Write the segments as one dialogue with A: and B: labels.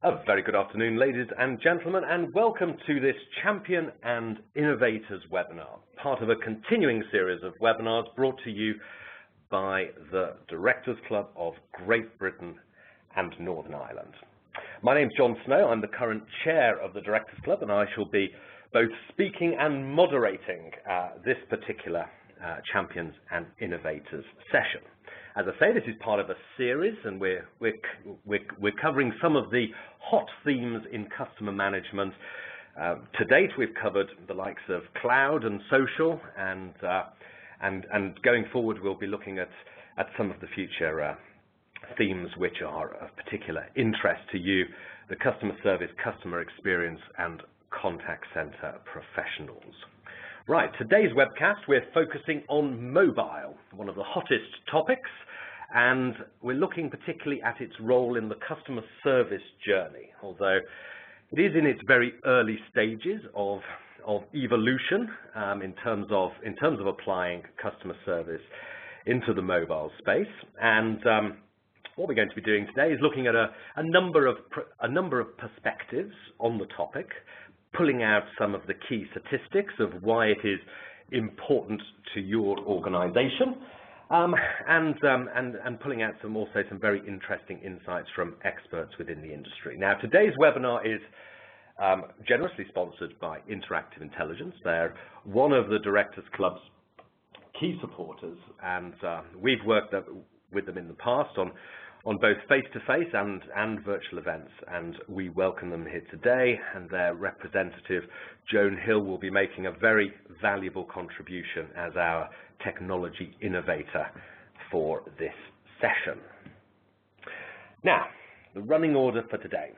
A: A very good afternoon, ladies and gentlemen, and welcome to this Champion and Innovators webinar, part of a continuing series of webinars brought to you by the Directors Club of Great Britain and Northern Ireland. My name's John Snow. I'm the current chair of the Directors Club, and I shall be both speaking and moderating this particular Champions and Innovators session. As I say, this is part of a series, and we're covering some of the hot themes in customer management. To date, we've covered the likes of cloud and social, and going forward, we'll be looking at some of the future themes which are of particular interest to you, the customer service, customer experience, and contact center professionals. Right, today's webcast, we're focusing on mobile, one of the hottest topics, and we're looking particularly at its role in the customer service journey, although it is in its very early stages of evolution in terms of applying customer service into the mobile space. And what we're going to be doing today is looking at a number of perspectives on the topic, pulling out some of the key statistics of why it is important to your organization, and pulling out some very interesting insights from experts within the industry. Now, today's webinar is generously sponsored by Interactive Intelligence. They're one of the Directors Club's key supporters, and we've worked with them in the past on both face-to-face and virtual events, and we welcome them here today, and their representative, Joan Hill, will be making a very valuable contribution as our technology innovator for this session. Now, the running order for today.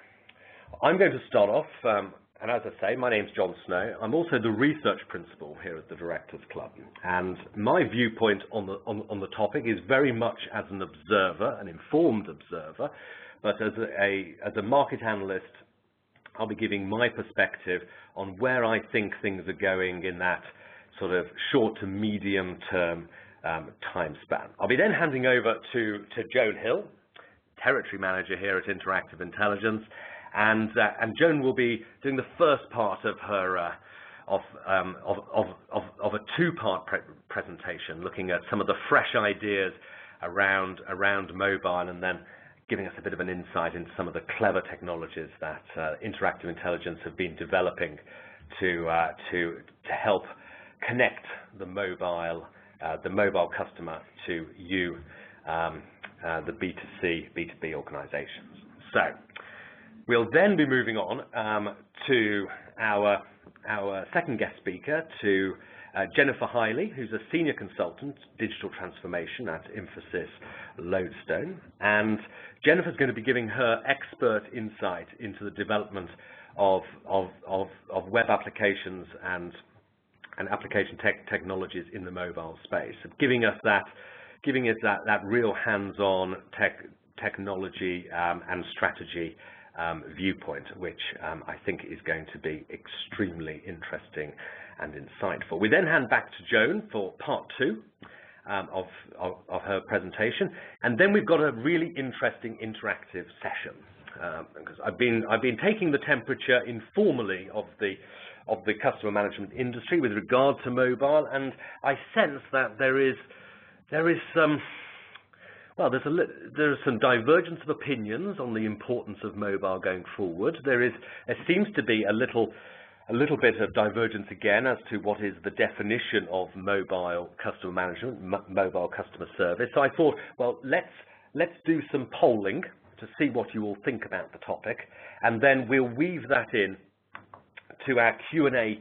A: I'm going to start off, and as I say, my name's John Snow. I'm also the research principal here at the Directors Club, and my viewpoint on the topic is very much as an observer, an informed observer, but as a market analyst, I'll be giving my perspective on where I think things are going in that sort of short to medium term time span. I'll be then handing over to Joan Hill, territory manager here at Interactive Intelligence. And Joan will be doing the first part of her of a two-part presentation, looking at some of the fresh ideas around mobile, and then giving us a bit of an insight into some of the clever technologies that Interactive Intelligence have been developing to help connect the mobile customer to you, the B2C, B2B organizations. So we'll then be moving on to our second guest speaker, to Jennifer Hiley, who's a senior consultant, digital transformation at Infosys Lodestone. And Jennifer's going to be giving her expert insight into the development of web applications and application technologies in the mobile space, giving us that real hands-on technology and strategy viewpoint, which I think is going to be extremely interesting and insightful. We then hand back to Joan for part two of her presentation, and then we've got a really interesting interactive session, because I've been taking the temperature informally of the customer management industry with regard to mobile, and I sense that there is some. Well, there's some divergence of opinions on the importance of mobile going forward. There seems to be a little bit of divergence again as to what is the definition of mobile customer management, mobile customer service. So I thought, well, let's do some polling to see what you all think about the topic, and then we'll weave that in to our Q&A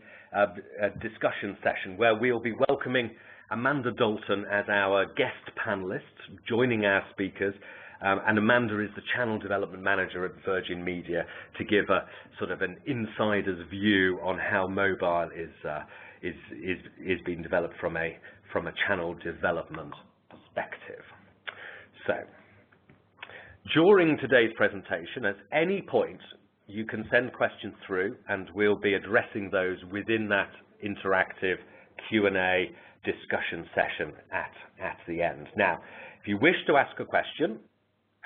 A: discussion session, where we'll be welcoming Amanda Dalton as our guest panelist, joining our speakers, and Amanda is the Channel Development Manager at Virgin Media, to give a sort of an insider's view on how mobile is being developed from a channel development perspective. So, during today's presentation, at any point, you can send questions through, and we'll be addressing those within that interactive Q&A discussion session at the end. Now, if you wish to ask a question,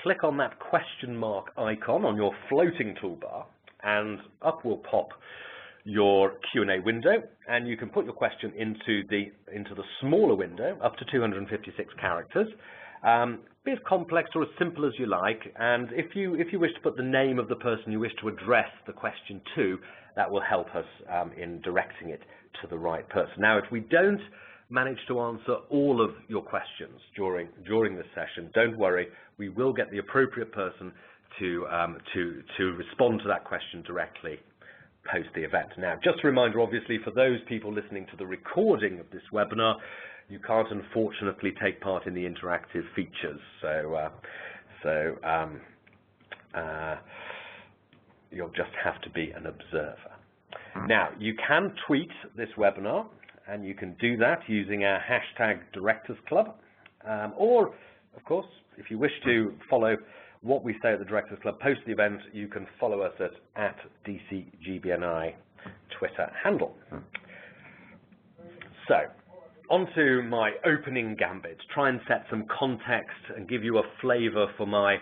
A: click on that question mark icon on your floating toolbar, and up will pop your Q&A window, and you can put your question into the smaller window, up to 256 characters. Be as complex or as simple as you like, and if you wish to put the name of the person you wish to address the question to, that will help us in directing it to the right person. Now, if we don't manage to answer all of your questions during this session, don't worry, we will get the appropriate person to respond to that question directly post the event. Now, just a reminder, obviously, for those people listening to the recording of this webinar, you can't unfortunately take part in the interactive features, so you'll just have to be an observer. Now, you can tweet this webinar, and you can do that using our hashtag Directors Club, or, of course, if you wish to follow what we say at the Directors Club post the event, you can follow us at DCGBNI Twitter handle. So, onto my opening gambit, try and set some context and give you a flavour for my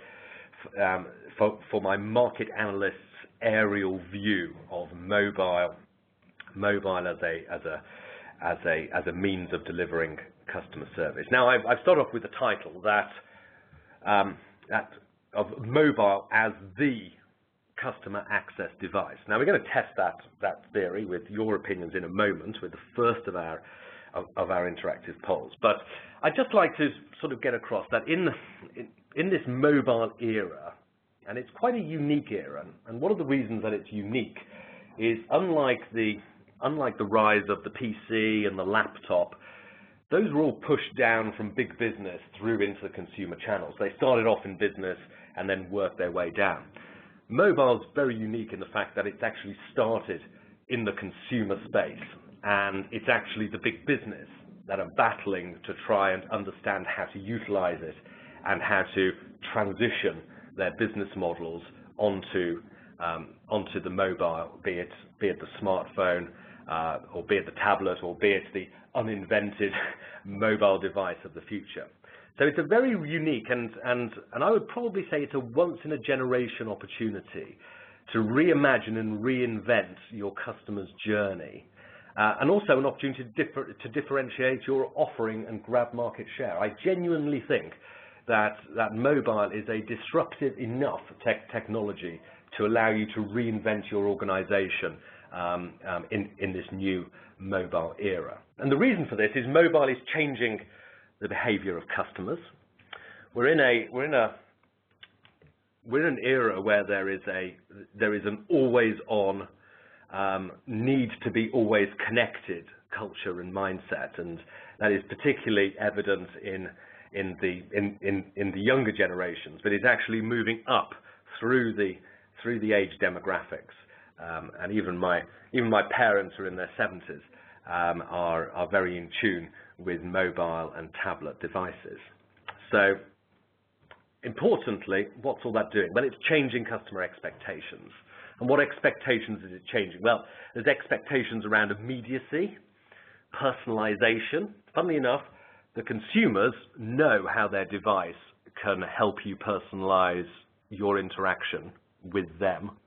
A: market analyst's aerial view of mobile as a means of delivering customer service. Now, I've started off with the title that of mobile as the customer access device. Now, we're going to test that theory with your opinions in a moment, with the first of our interactive polls. But I'd just like to sort of get across that in this mobile era, and it's quite a unique era, and one of the reasons that it's unique is unlike the rise of the PC and the laptop, those were all pushed down from big business through into the consumer channels. They started off in business and then worked their way down. Mobile's very unique in the fact that it's actually started in the consumer space, and it's actually the big business that are battling to try and understand how to utilize it and how to transition their business models onto the mobile, be it the smartphone, or be it the tablet, or be it the uninvented mobile device of the future. So it's a very unique and I would probably say it's a once-in-a-generation opportunity to reimagine and reinvent your customer's journey, and also an opportunity to differentiate your offering and grab market share. I genuinely think that mobile is a disruptive enough technology to allow you to reinvent your organization in this new mobile era. And the reason for this is mobile is changing the behavior of customers. We're in an era where there is an always on need to be always connected culture and mindset, and that is particularly evident in the younger generations, but it's actually moving up through the age demographics, and even my parents who are in their 70s are very in tune with mobile and tablet devices. So importantly, what's all that doing? Well, it's changing customer expectations. And what expectations is it changing? Well, there's expectations around immediacy, personalization. Funnily enough, the consumers know how their device can help you personalize your interaction with them,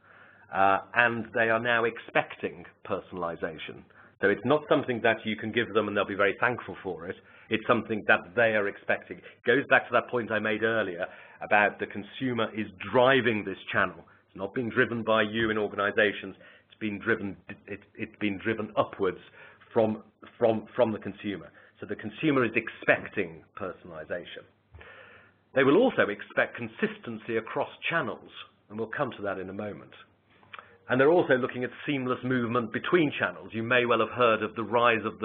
A: and they are now expecting personalization. So it's not something that you can give them and they'll be very thankful for it. It's something that they are expecting. It goes back to that point I made earlier about the consumer is driving this channel. It's not being driven by you in organizations. It's being driven upwards from the consumer. So the consumer is expecting personalization. They will also expect consistency across channels, and we'll come to that in a moment. And they're also looking at seamless movement between channels. You may well have heard of the rise of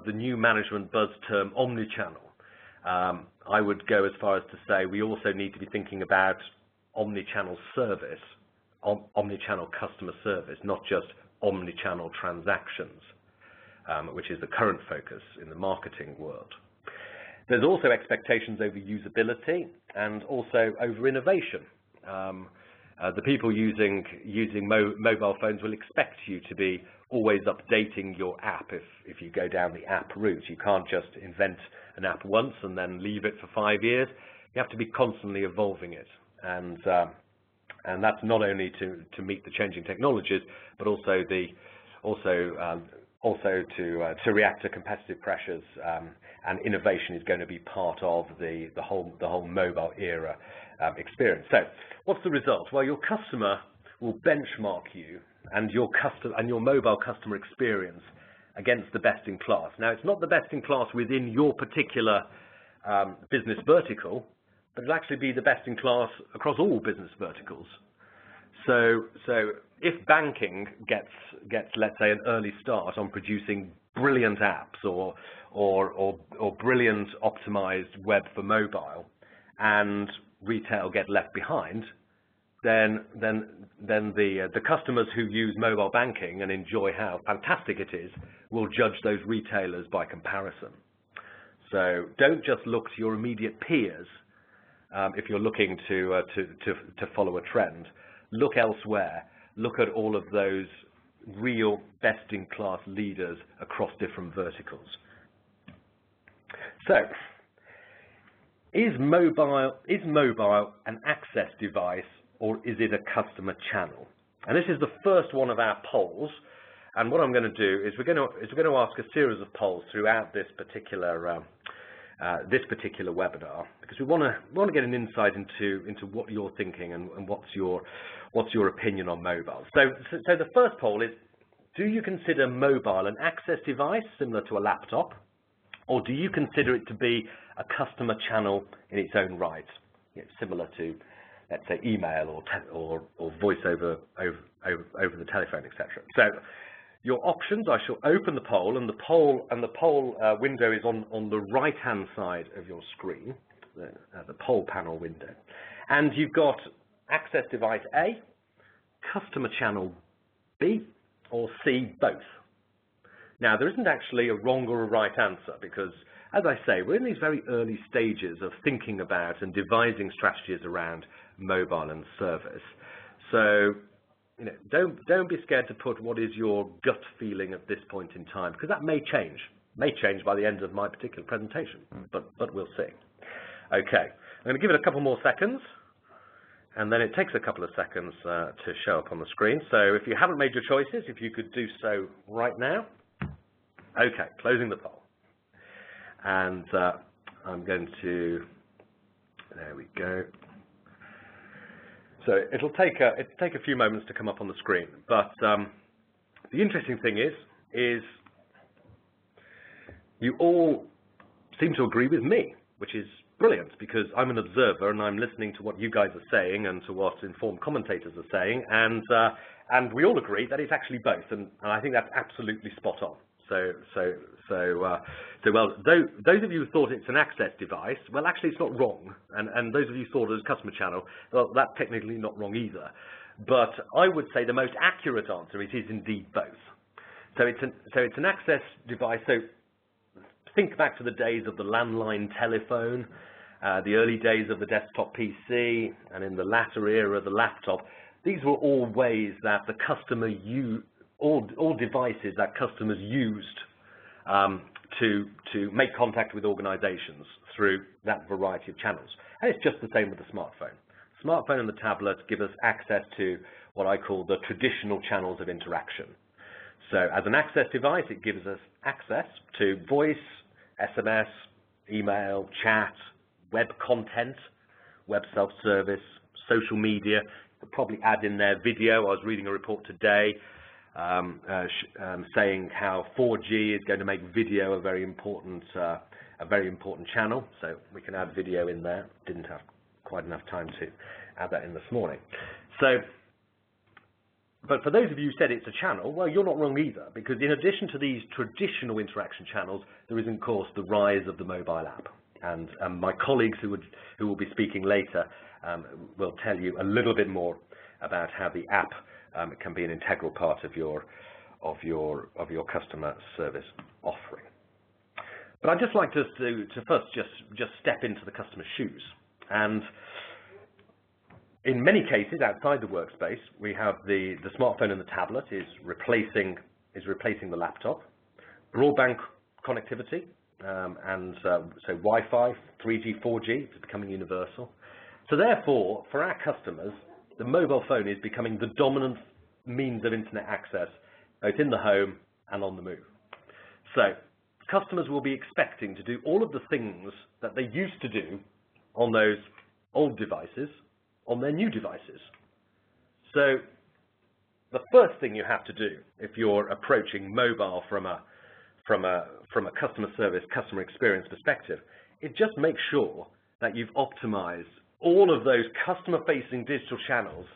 A: the new management buzz term, omnichannel. I would go as far as to say we also need to be thinking about omnichannel service, omnichannel customer service, not just omnichannel transactions, which is the current focus in the marketing world. There's also expectations over usability and also over innovation. The people using mobile phones will expect you to be always updating your app if you go down the app route. You can't just invent an app once and then leave it for 5 years. you have to be constantly evolving it, and that's not only to meet the changing technologies, but also to react to competitive pressures, and innovation is going to be part of the whole mobile era experience. So, what's the result? Well, your customer will benchmark you and your mobile customer experience against the best in class. Now, it's not the best in class within your particular business vertical, but it'll actually be the best in class across all business verticals. So if banking gets let's say an early start on producing brilliant apps or brilliant optimized web for mobile, and retail get left behind, then the customers who use mobile banking and enjoy how fantastic it is will judge those retailers by comparison. So don't just look to your immediate peers if you're looking to follow a trend. Look elsewhere. Look at all of those real best-in-class leaders across different verticals. So, is mobile an access device, or is it a customer channel? And this is the first one of our polls. And what I'm going to do is we're going to ask a series of polls throughout this particular webinar, because we want to get an insight into what you're thinking and what's your opinion on mobile. So the first poll is: do you consider mobile an access device similar to a laptop, or do you consider it to be a customer channel in its own right, similar to, let's say, email or voice over the telephone, etc. So your options, I shall open the poll, and the poll window is on the right-hand side of your screen, the poll panel window. And you've got access device A, customer channel B, or C, both. Now, there isn't actually a wrong or a right answer, because, as I say, we're in these very early stages of thinking about and devising strategies around mobile and service. So, don't be scared to put what is your gut feeling at this point in time, because that may change by the end of my particular presentation, but we'll see. Okay, I'm going to give it a couple more seconds, and then it takes a couple of seconds to show up on the screen. So if you haven't made your choices, if you could do so right now. Okay, closing the poll. And I'm going to, there we go. So it'll take a few moments to come up on the screen, but the interesting thing is you all seem to agree with me, which is brilliant, because I'm an observer and I'm listening to what you guys are saying and to what informed commentators are saying, and we all agree that it's actually both, and I think that's absolutely spot on. Well, those of you who thought it's an access device, well, actually it's not wrong, and those of you who thought it was a customer channel, well, that's technically not wrong either. But I would say the most accurate answer, it is indeed both. So it's an access device. So think back to the days of the landline telephone, the early days of the desktop PC, and in the latter era of the laptop. These were all ways that the customer used, all devices that customers used to make contact with organizations through that variety of channels. And it's just the same with the smartphone. Smartphone and the tablet give us access to what I call the traditional channels of interaction. So as an access device, it gives us access to voice, SMS, email, chat, web content, web self-service, social media. We'll probably add in there video. I was reading a report today saying how 4G is going to make video a very important channel. So we can add video in there. Didn't have quite enough time to add that in this morning. So, but for those of you who said it's a channel, well, you're not wrong either, because in addition to these traditional interaction channels, there is, of course, the rise of the mobile app. And my colleagues who will be speaking later will tell you a little bit more about how the app can be an integral part of your customer service offering. But I'd just like to first just step into the customer's shoes. And in many cases outside the workspace, we have the smartphone and the tablet is replacing the laptop. Broadband connectivity so Wi-Fi, 3G, 4G is becoming universal. So therefore, for our customers, the mobile phone is becoming the dominant means of internet access, both in the home and on the move. So customers will be expecting to do all of the things that they used to do on those old devices on their new devices. So the first thing you have to do if you're approaching mobile from a customer service, customer experience perspective, is just make sure that you've optimized all of those customer-facing digital channels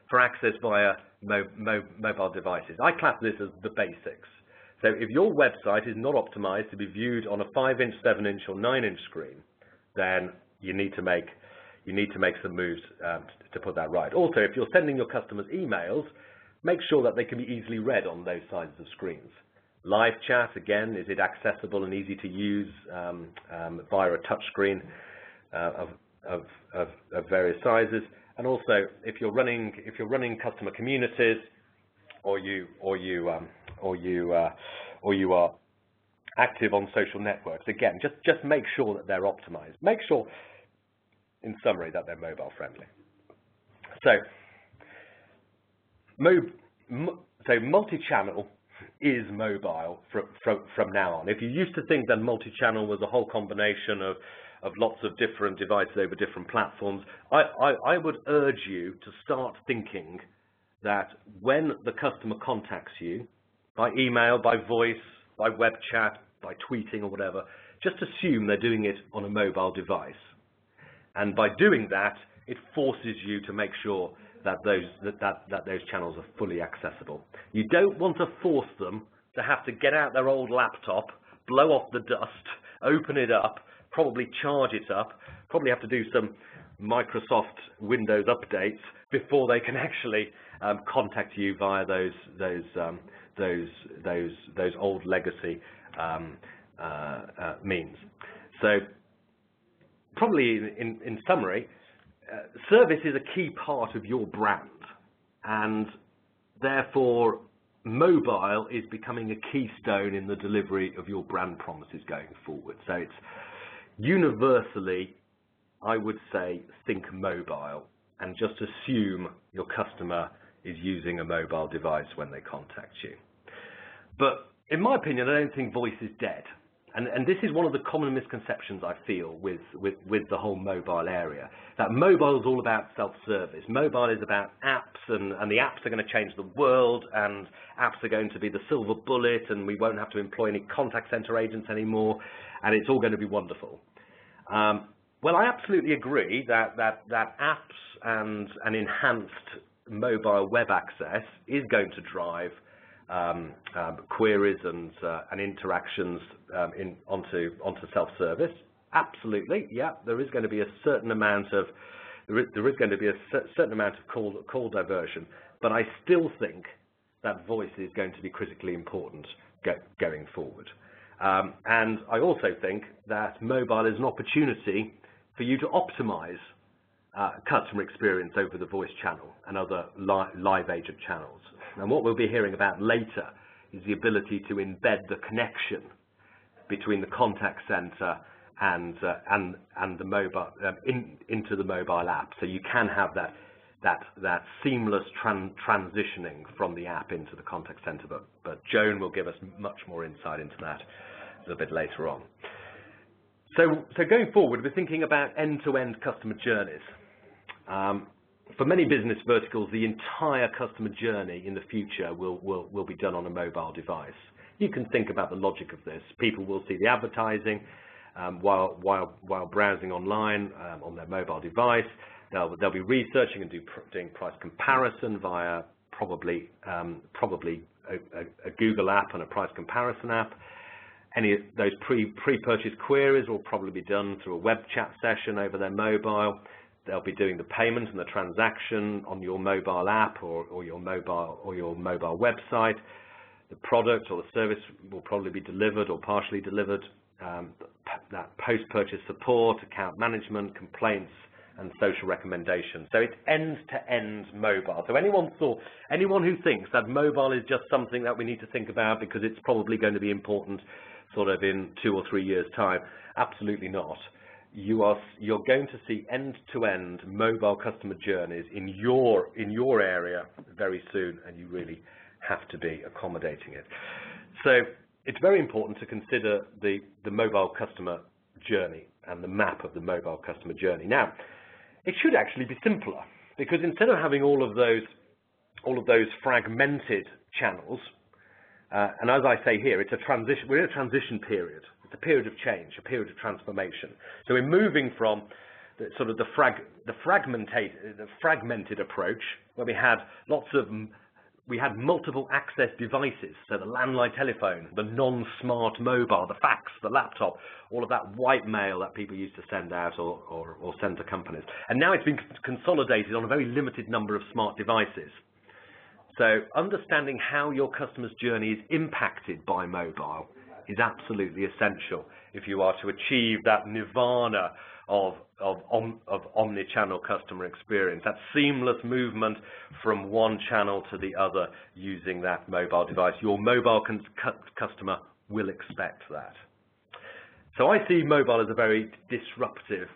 A: for access via mobile devices. I class this as the basics. So if your website is not optimized to be viewed on a 5-inch, 7-inch, or 9-inch screen, then you need to make some moves to put that right. Also, if you're sending your customers emails, make sure that they can be easily read on those sizes of screens. Live chat, again, is it accessible and easy to use via a touch screen of various sizes? And also, if you're running customer communities, or you are active on social networks, again, just make sure that they're optimized. Make sure, in summary, that they're mobile friendly. So multi-channel is mobile from now on. If you used to think that multi-channel was a whole combination of lots of different devices over different platforms, I would urge you to start thinking that when the customer contacts you by email, by voice, by web chat, by tweeting or whatever, just assume they're doing it on a mobile device. And by doing that, it forces you to make sure that those channels are fully accessible. You don't want to force them to have to get out their old laptop, blow off the dust, open it up, probably charge it up, probably have to do some Microsoft Windows updates before they can actually contact you via those old legacy means. So probably in summary, service is a key part of your brand, and therefore mobile is becoming a keystone in the delivery of your brand promises going forward. So it's universally, I would say, think mobile and just assume your customer is using a mobile device when they contact you. But in my opinion, I don't think voice is dead. And this is one of the common misconceptions I feel with the whole mobile area, that mobile is all about self-service. Mobile is about apps, and the apps are going to change the world, and apps are going to be the silver bullet, and we won't have to employ any contact center agents anymore, and it's all going to be wonderful. Well, I absolutely agree that apps and an enhanced mobile web access is going to drive queries and interactions onto self-service. Absolutely, yeah. There is going to be a certain amount of call diversion, but I still think that voice is going to be critically important going forward. And I also think that mobile is an opportunity for you to optimize customer experience over the voice channel and other live agent channels. And what we'll be hearing about later is the ability to embed the connection between the contact center and the mobile into the mobile app, so you can have that seamless transitioning from the app into the contact center. But Joan will give us much more insight into that a little bit later on. So going forward, we're thinking about end-to-end customer journeys. For many business verticals, the entire customer journey in the future will be done on a mobile device. You can think about the logic of this. People will see the advertising while browsing online on their mobile device. They'll be researching and doing price comparison via probably a Google app and a price comparison app. Any of those pre-purchase queries will probably be done through a web chat session over their mobile. They'll be doing the payment and the transaction on your mobile app or your mobile website. The product or the service will probably be delivered or partially delivered. That post-purchase support, account management, complaints, and social recommendations. So it's end-to-end mobile. So anyone who thinks that mobile is just something that we need to think about because it's probably going to be important sort of in 2 or 3 years' time, absolutely not. You're going to see end-to-end mobile customer journeys in your area very soon, and you really have to be accommodating it. So it's very important to consider the mobile customer journey and the map of the mobile customer journey. Now, it should actually be simpler, because instead of having all of those fragmented channels, and as I say here, it's a transition. We're in a transition period. It's a period of change, a period of transformation. So we're moving from the sort of the fragmented approach, where we had multiple access devices, so the landline telephone, the non-smart mobile, the fax, the laptop, all of that white mail that people used to send out or send to companies. And now it's been consolidated on a very limited number of smart devices. So understanding how your customer's journey is impacted by mobile is absolutely essential if you are to achieve that nirvana of omni-channel customer experience, that seamless movement from one channel to the other using that mobile device. Your mobile customer will expect that. So I see mobile as a very disruptive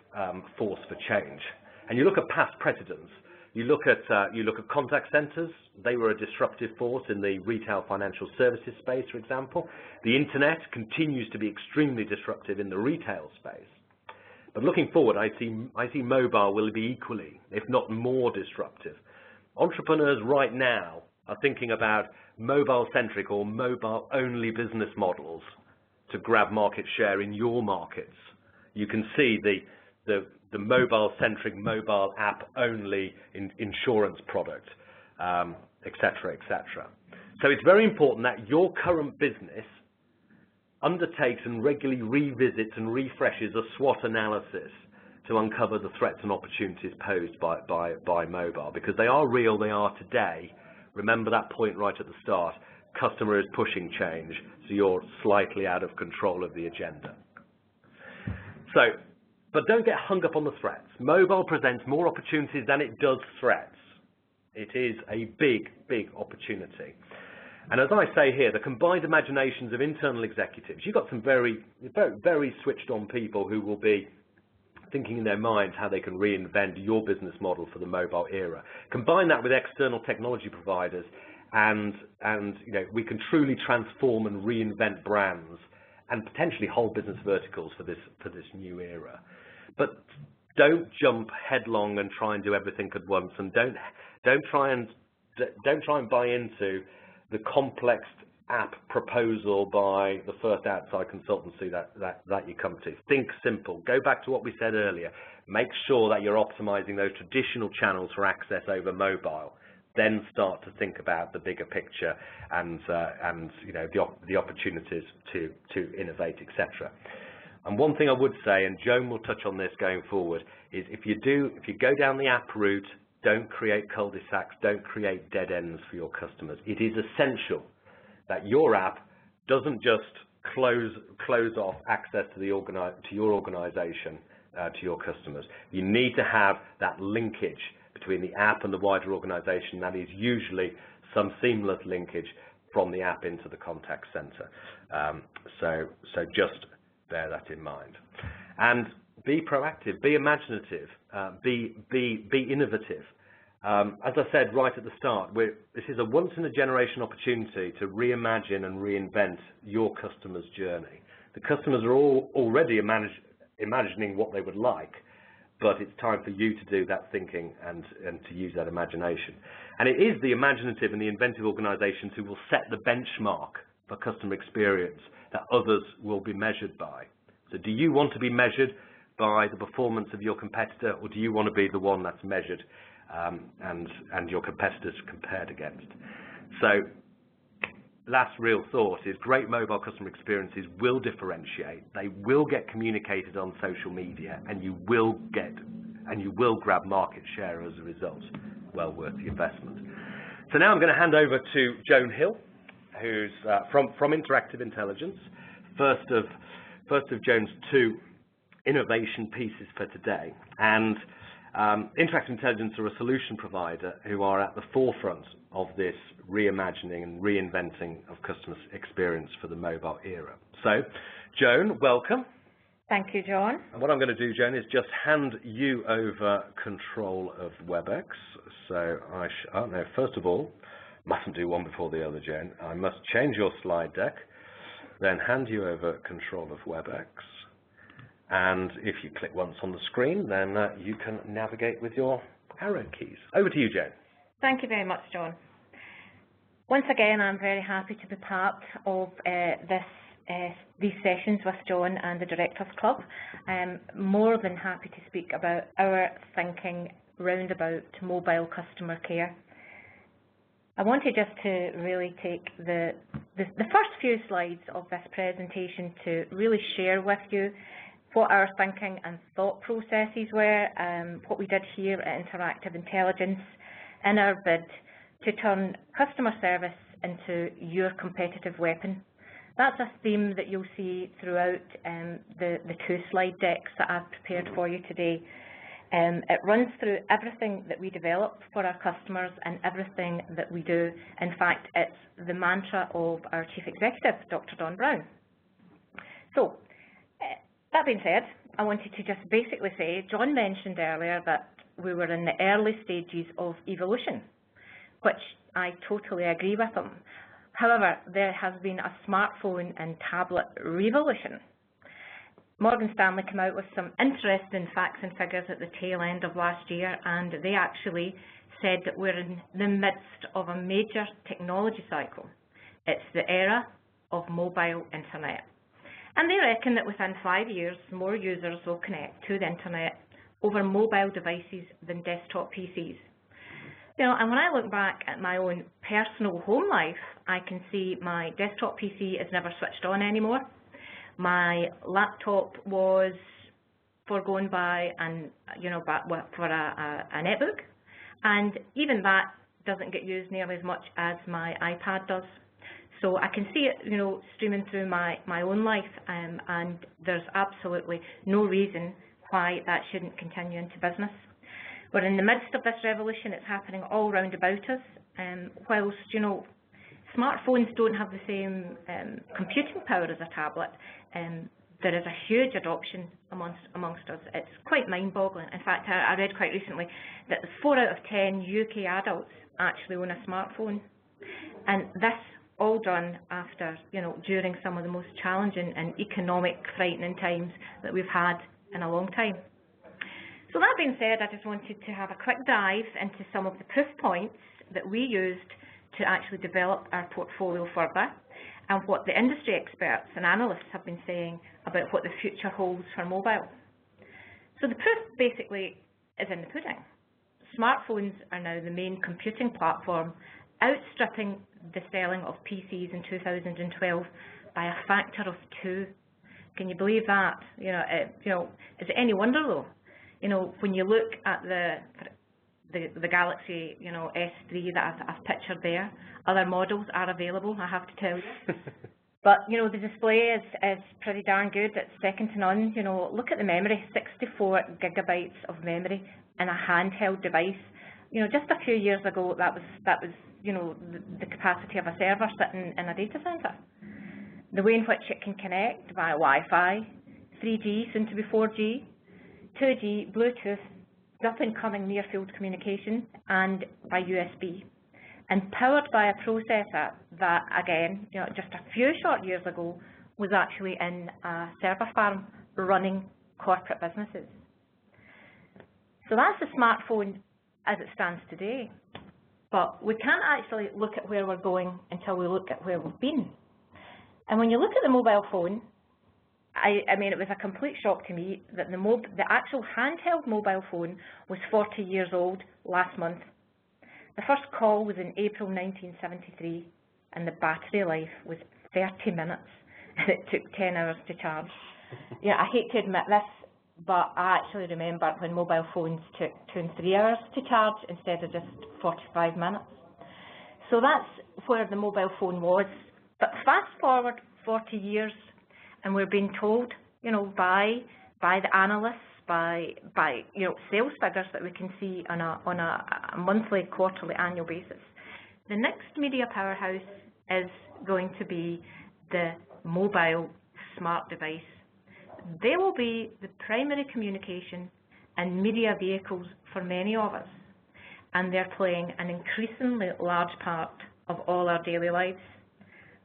A: force for change. And you look at past precedents. You look at contact centers. They were a disruptive force in the retail financial services space, for example. The internet continues to be extremely disruptive in the retail space. But looking forward, I see mobile will be equally, if not more, disruptive. Entrepreneurs right now are thinking about mobile-centric or mobile-only business models to grab market share in your markets. You can see the mobile-centric, mobile app-only insurance product, et cetera, et cetera. So it's very important that your current business undertakes and regularly revisits and refreshes a SWOT analysis to uncover the threats and opportunities posed by mobile, because they are real, they are today. Remember that point right at the start. Customer is pushing change, so you're slightly out of control of the agenda. So, but don't get hung up on the threats. Mobile presents more opportunities than it does threats. It is a big, big opportunity. And as I say here, the combined imaginations of internal executives, you've got some very, very switched on people who will be thinking in their minds how they can reinvent your business model for the mobile era. Combine that with external technology providers, and we can truly transform and reinvent brands and potentially whole business verticals for this new era. But don't jump headlong and try and do everything at once, and don't try and buy into the complex app proposal by the first outside consultancy that you come to. Think simple. Go back to what we said earlier. Make sure that you're optimizing those traditional channels for access over mobile. Then start to think about the bigger picture and the opportunities to innovate, etc. And one thing I would say, and Joan will touch on this going forward, is if you go down the app route, don't create cul-de-sacs, don't create dead ends for your customers. It is essential that your app doesn't just close off access to your organization, to your customers. You need to have that linkage between the app and the wider organization. That is usually some seamless linkage from the app into the contact center. So just bear that in mind. And be proactive, be imaginative, be innovative. As I said right at the start, this is a once-in-a-generation opportunity to reimagine and reinvent your customer's journey. The customers are already imagining what they would like, but it's time for you to do that thinking and to use that imagination. And it is the imaginative and the inventive organizations who will set the benchmark for customer experience that others will be measured by. So do you want to be measured by the performance of your competitor, or do you want to be the one that's measured and your competitors compared against? So last real thought is great mobile customer experiences will differentiate. They will get communicated on social media, and you will grab market share as a result. Well worth the investment. So now I'm going to hand over to Joan Hill, who's from Interactive Intelligence. First of Joan's two innovation pieces for today, and Interactive Intelligence are a solution provider who are at the forefront of this reimagining and reinventing of customer experience for the mobile era. So, Joan, welcome.
B: Thank you, John.
A: And what I'm going to do, Joan, is just hand you over control of WebEx. So first of all, mustn't do one before the other, Joan. I must change your slide deck, then hand you over control of WebEx. And if you click once on the screen, then you can navigate with your arrow keys. Over to you, Joan.
B: Thank you very much, John. Once again, I'm very happy to be part of these sessions with John and the Directors Club. I'm more than happy to speak about our thinking round about mobile customer care. I wanted just to really take the first few slides of this presentation to really share with you what our thinking and thought processes were, what we did here at Interactive Intelligence in our bid to turn customer service into your competitive weapon. That's a theme that you'll see throughout the two slide decks that I've prepared for you today. It runs through everything that we develop for our customers and everything that we do. In fact, it's the mantra of our Chief Executive, Dr. Don Brown. So, that being said, I wanted to just basically say, John mentioned earlier that we were in the early stages of evolution, which I totally agree with him. However, there has been a smartphone and tablet revolution. Morgan Stanley came out with some interesting facts and figures at the tail end of last year, and they actually said that we're in the midst of a major technology cycle. It's the era of mobile internet. And they reckon that within 5 years, more users will connect to the internet over mobile devices than desktop PCs. You know, and when I look back at my own personal home life, I can see my desktop PC is never switched on anymore. My laptop was foregone by for a netbook, and even that doesn't get used nearly as much as my iPad does. So I can see it, streaming through my own life, and there's absolutely no reason why that shouldn't continue into business. We're in the midst of this revolution. It's happening all round about us. Whilst, smartphones don't have the same computing power as a tablet, there is a huge adoption amongst us. It's quite mind-boggling. In fact, I read quite recently that 4 out of 10 UK adults actually own a smartphone. And this all done after, during some of the most challenging and economic frightening times that we've had in a long time. So that being said, I just wanted to have a quick dive into some of the proof points that we used to actually develop our portfolio further, and what the industry experts and analysts have been saying about what the future holds for mobile. So the proof basically is in the pudding. Smartphones are now the main computing platform, outstripping the selling of PCs in 2012 by a factor of 2. Can you believe that? Is it any wonder though? When you look at the Galaxy, S3 that I've pictured there, other models are available, I have to tell you. But, the display is pretty darn good. It's second to none. Look at the memory, 64 gigabytes of memory in a handheld device. Just a few years ago, that was the capacity of a server sitting in a data center. The way in which it can connect via Wi-Fi, 3G, soon to be 4G, 2G, Bluetooth, up-and-coming near-field communication, and by USB, and powered by a processor that, again, just a few short years ago, was actually in a server farm running corporate businesses. So that's the smartphone as it stands today. But we can't actually look at where we're going until we look at where we've been. And when you look at the mobile phone, I mean, it was a complete shock to me that the actual handheld mobile phone was 40 years old last month. The first call was in April 1973, and the battery life was 30 minutes, and it took 10 hours to charge. Yeah, I hate to admit this, but I actually remember when mobile phones took 2 and 3 hours to charge instead of just 45 minutes. So that's where the mobile phone was. But fast forward 40 years, and we're being told, by the analysts, by sales figures that we can see on a monthly, quarterly, annual basis. The next media powerhouse is going to be the mobile smart device. They will be the primary communication and media vehicles for many of us, and they're playing an increasingly large part of all our daily lives.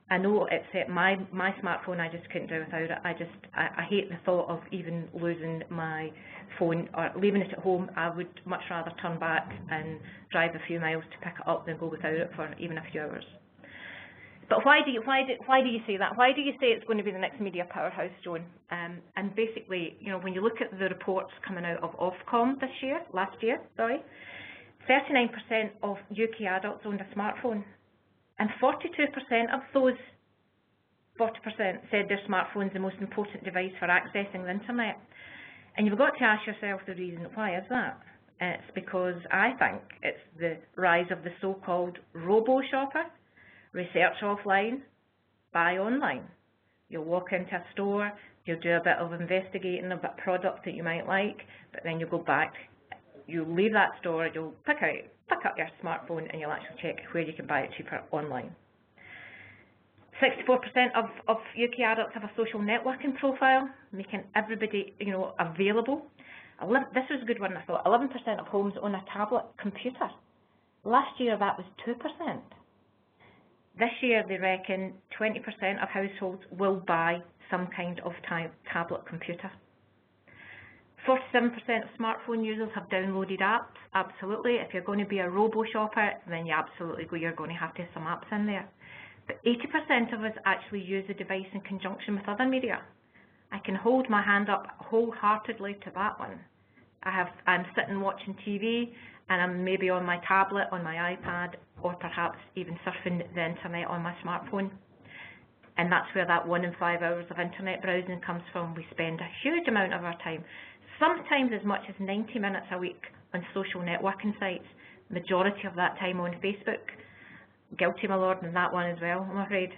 B: I know it's my smartphone, I just couldn't do without it. I hate the thought of even losing my phone or leaving it at home. I would much rather turn back and drive a few miles to pick it up than go without it for even a few hours. But why do you say that? Why do you say it's going to be the next media powerhouse, Joan? And basically, when you look at the reports coming out of Ofcom last year, 39% of UK adults owned a smartphone, and 42% of those 40% said their smartphone is the most important device for accessing the internet. And you've got to ask yourself the reason why is that. It's because I think it's the rise of the so-called robo-shopper. Research offline, buy online. You'll walk into a store, you'll do a bit of investigating of a product that you might like, but then you'll go back, you'll leave that store, you'll pick up your smartphone and you'll actually check where you can buy it cheaper online. 64% of UK adults have a social networking profile, making everybody available. This was a good one, I thought. 11% of homes own a tablet computer. Last year that was 2%. This year, they reckon 20% of households will buy some kind of tablet computer. 47% of smartphone users have downloaded apps. Absolutely. If you're going to be a robo-shopper, then you're going to have to have some apps in there. But 80% of us actually use the device in conjunction with other media. I can hold my hand up wholeheartedly to that one. I'm sitting watching TV, and I'm maybe on my tablet, on my iPad, or perhaps even surfing the internet on my smartphone. And that's where that 1 in 5 hours of internet browsing comes from. We spend a huge amount of our time, sometimes as much as 90 minutes a week on social networking sites, majority of that time on Facebook. Guilty, my lord, in that one as well, I'm afraid.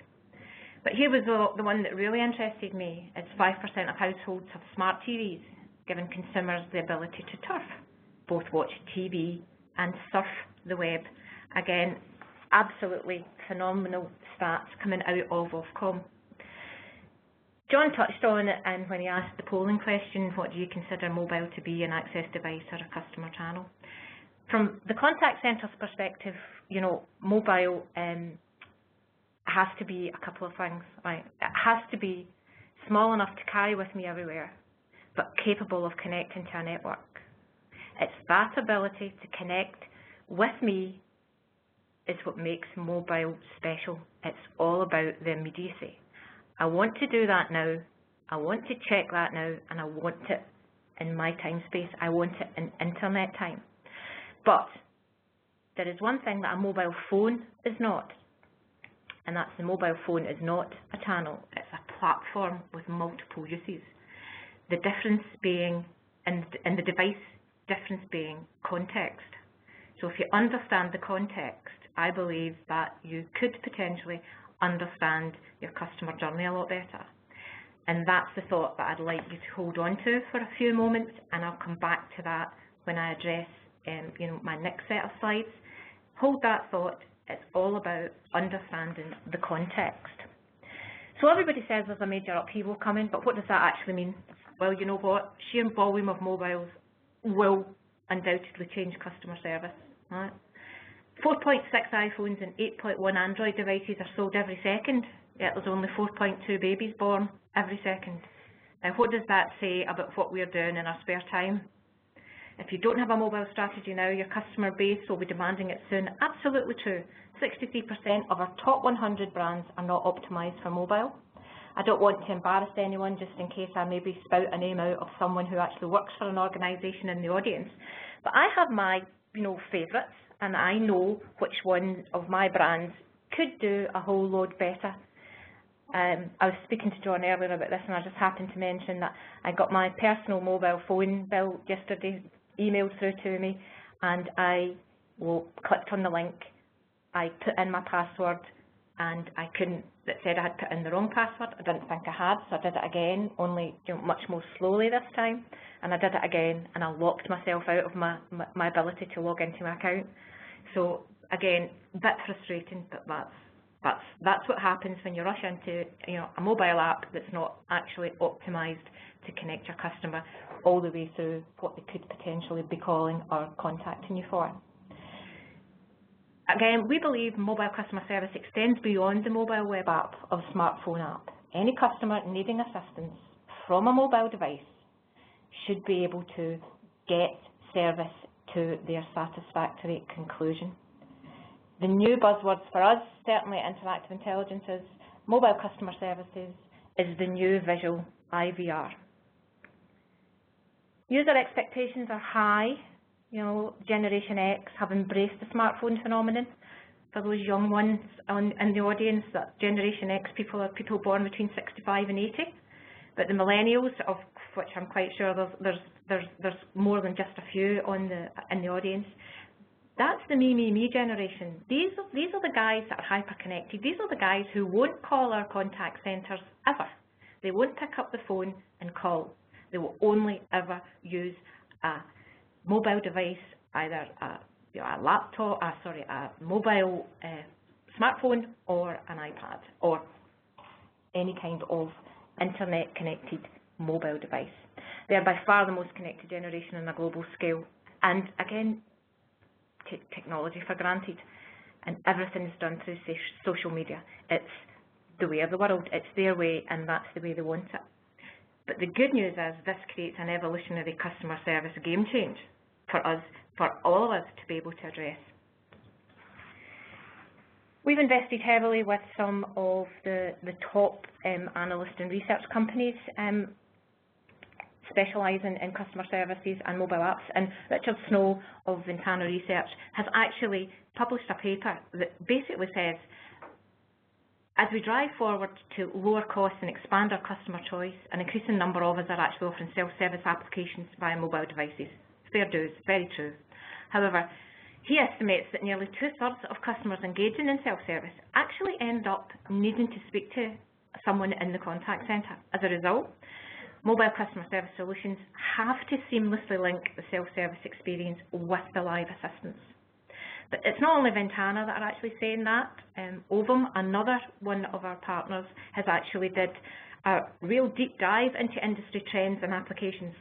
B: But here was the one that really interested me. It's 5% of households have smart TVs, giving consumers the ability to turf, both watch TV and surf the web. Again, absolutely phenomenal stats coming out of Ofcom. John touched on it, and when he asked the polling question, what do you consider mobile to be, an access device or a customer channel? From the contact centre's perspective, mobile has to be a couple of things. Right? It has to be small enough to carry with me everywhere, but capable of connecting to a network. It's that ability to connect with me is what makes mobile special. It's all about the immediacy. I want to do that now, I want to check that now, and I want it in my time space. I want it in internet time. But there is one thing that a mobile phone is not, and that's the mobile phone is not a channel. It's a platform with multiple uses. The difference being, and the device difference being, context. So if you understand the context, I believe that you could potentially understand your customer journey a lot better. And that's the thought that I'd like you to hold on to for a few moments, and I'll come back to that when I address my next set of slides. Hold that thought. It's all about understanding the context. So everybody says there's a major upheaval coming, but what does that actually mean? Well, you know what? Sheer volume of mobiles will undoubtedly change customer service. Right? 4.6 iPhones and 8.1 Android devices are sold every second, yet there's only 4.2 babies born every second. Now, what does that say about what we're doing in our spare time? If you don't have a mobile strategy now, your customer base will be demanding it soon. Absolutely true. 63% of our top 100 brands are not optimised for mobile. I don't want to embarrass anyone, just in case I maybe spout a name out of someone who actually works for an organisation in the audience. But I have my, favourites, and I know which one of my brands could do a whole load better. I was speaking to John earlier about this, and I just happened to mention that I got my personal mobile phone bill yesterday emailed through to me, and I clicked on the link, I put in my password, and that said I had put in the wrong password. I didn't think I had, so I did it again, only much more slowly this time, and I did it again, and I locked myself out of my ability to log into my account. So again, a bit frustrating, but that's what happens when you rush into a mobile app that's not actually optimised to connect your customer all the way through what they could potentially be calling or contacting you for. Again, we believe mobile customer service extends beyond the mobile web app or smartphone app. Any customer needing assistance from a mobile device should be able to get service to their satisfactory conclusion. The new buzzwords for us, certainly interactive intelligence, is mobile customer services is the new visual IVR. User expectations are high. Generation X have embraced the smartphone phenomenon. For those young ones in the audience, that Generation X people are people born between 65 and 80. But the millennials, of which I'm quite sure there's more than just a few in the audience, that's the me generation. These are the guys that are hyper-connected. These are the guys who won't call our contact centres ever. They won't pick up the phone and call. They will only ever use a mobile device, either a laptop, a mobile smartphone or an iPad or any kind of internet-connected mobile device. They are by far the most connected generation on a global scale, and again, take technology for granted, and everything is done through social media. It's the way of the world, it's their way, and that's the way they want it. But the good news is this creates an evolutionary customer service game change for us, for all of us to be able to address. We've invested heavily with some of the top analyst and research companies specialising in customer services and mobile apps, and Richard Snow of Ventana Research has actually published a paper that basically says, as we drive forward to lower costs and expand our customer choice, an increasing number of us are actually offering self-service applications via mobile devices. Fair dues, very true. However, he estimates that nearly 2/3 of customers engaging in self-service actually end up needing to speak to someone in the contact centre. As a result, mobile customer service solutions have to seamlessly link the self-service experience with the live assistance. But it's not only Ventana that are actually saying that. Ovum, another one of our partners, has actually did a real deep dive into industry trends and applications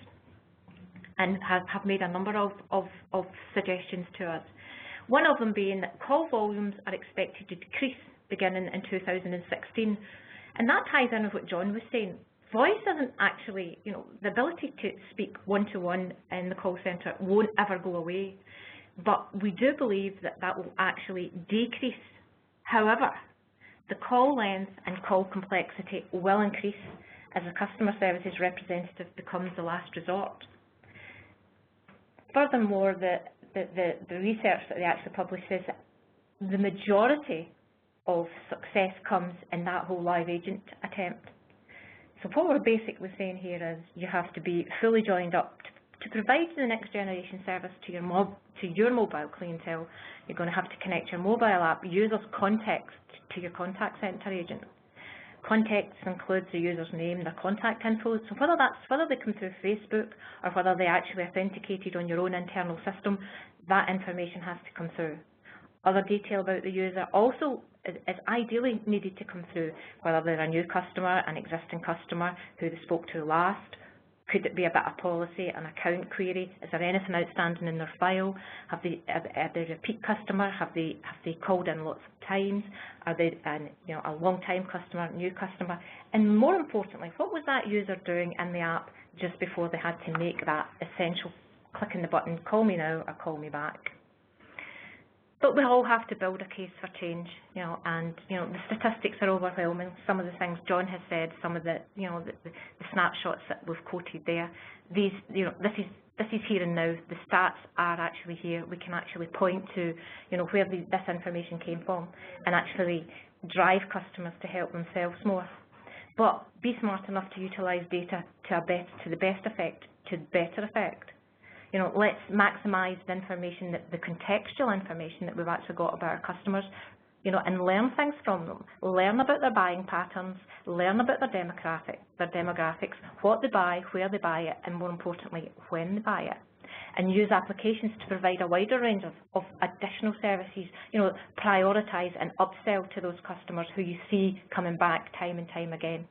B: and have made a number of suggestions to us. One of them being that call volumes are expected to decrease beginning in 2016. And that ties in with what John was saying. Voice isn't actually, the ability to speak one-to-one in the call centre won't ever go away. But we do believe that that will actually decrease. However, the call length and call complexity will increase as a customer services representative becomes the last resort. Furthermore, the research that they actually published says that the majority of success comes in that whole live agent attempt. So what we're basically saying here is you have to be fully joined up to provide the next generation service to your mobile clientele. You're going to have to connect your mobile app user's context to your contact centre agent. Context includes the user's name, their contact info, so whether they come through Facebook or whether they actually authenticated on your own internal system, that information has to come through. Other detail about the user also is ideally needed to come through, whether they're a new customer, an existing customer, who they spoke to last. Could it be about a policy, an account query? Is there anything outstanding in their file? Are they a repeat customer? Have they called in lots of times? Are they a long-time customer, new customer? And more importantly, what was that user doing in the app just before they had to make that essential clicking the button, call me now or call me back? But we all have to build a case for change, and the statistics are overwhelming. Some of the things John has said, some of the snapshots that we've quoted there. This is here and now. The stats are actually here. We can actually point to where this information came from and actually drive customers to help themselves more. But be smart enough to utilise data to the best effect, to better effect. Let's maximise the information, the contextual information that we've actually got about our customers. you know, and learn things from them. Learn about their buying patterns, learn about their demographics, what they buy, where they buy it, and more importantly, when they buy it. And use applications to provide a wider range of additional services, you know, prioritise and upsell to those customers who you see coming back time and time again.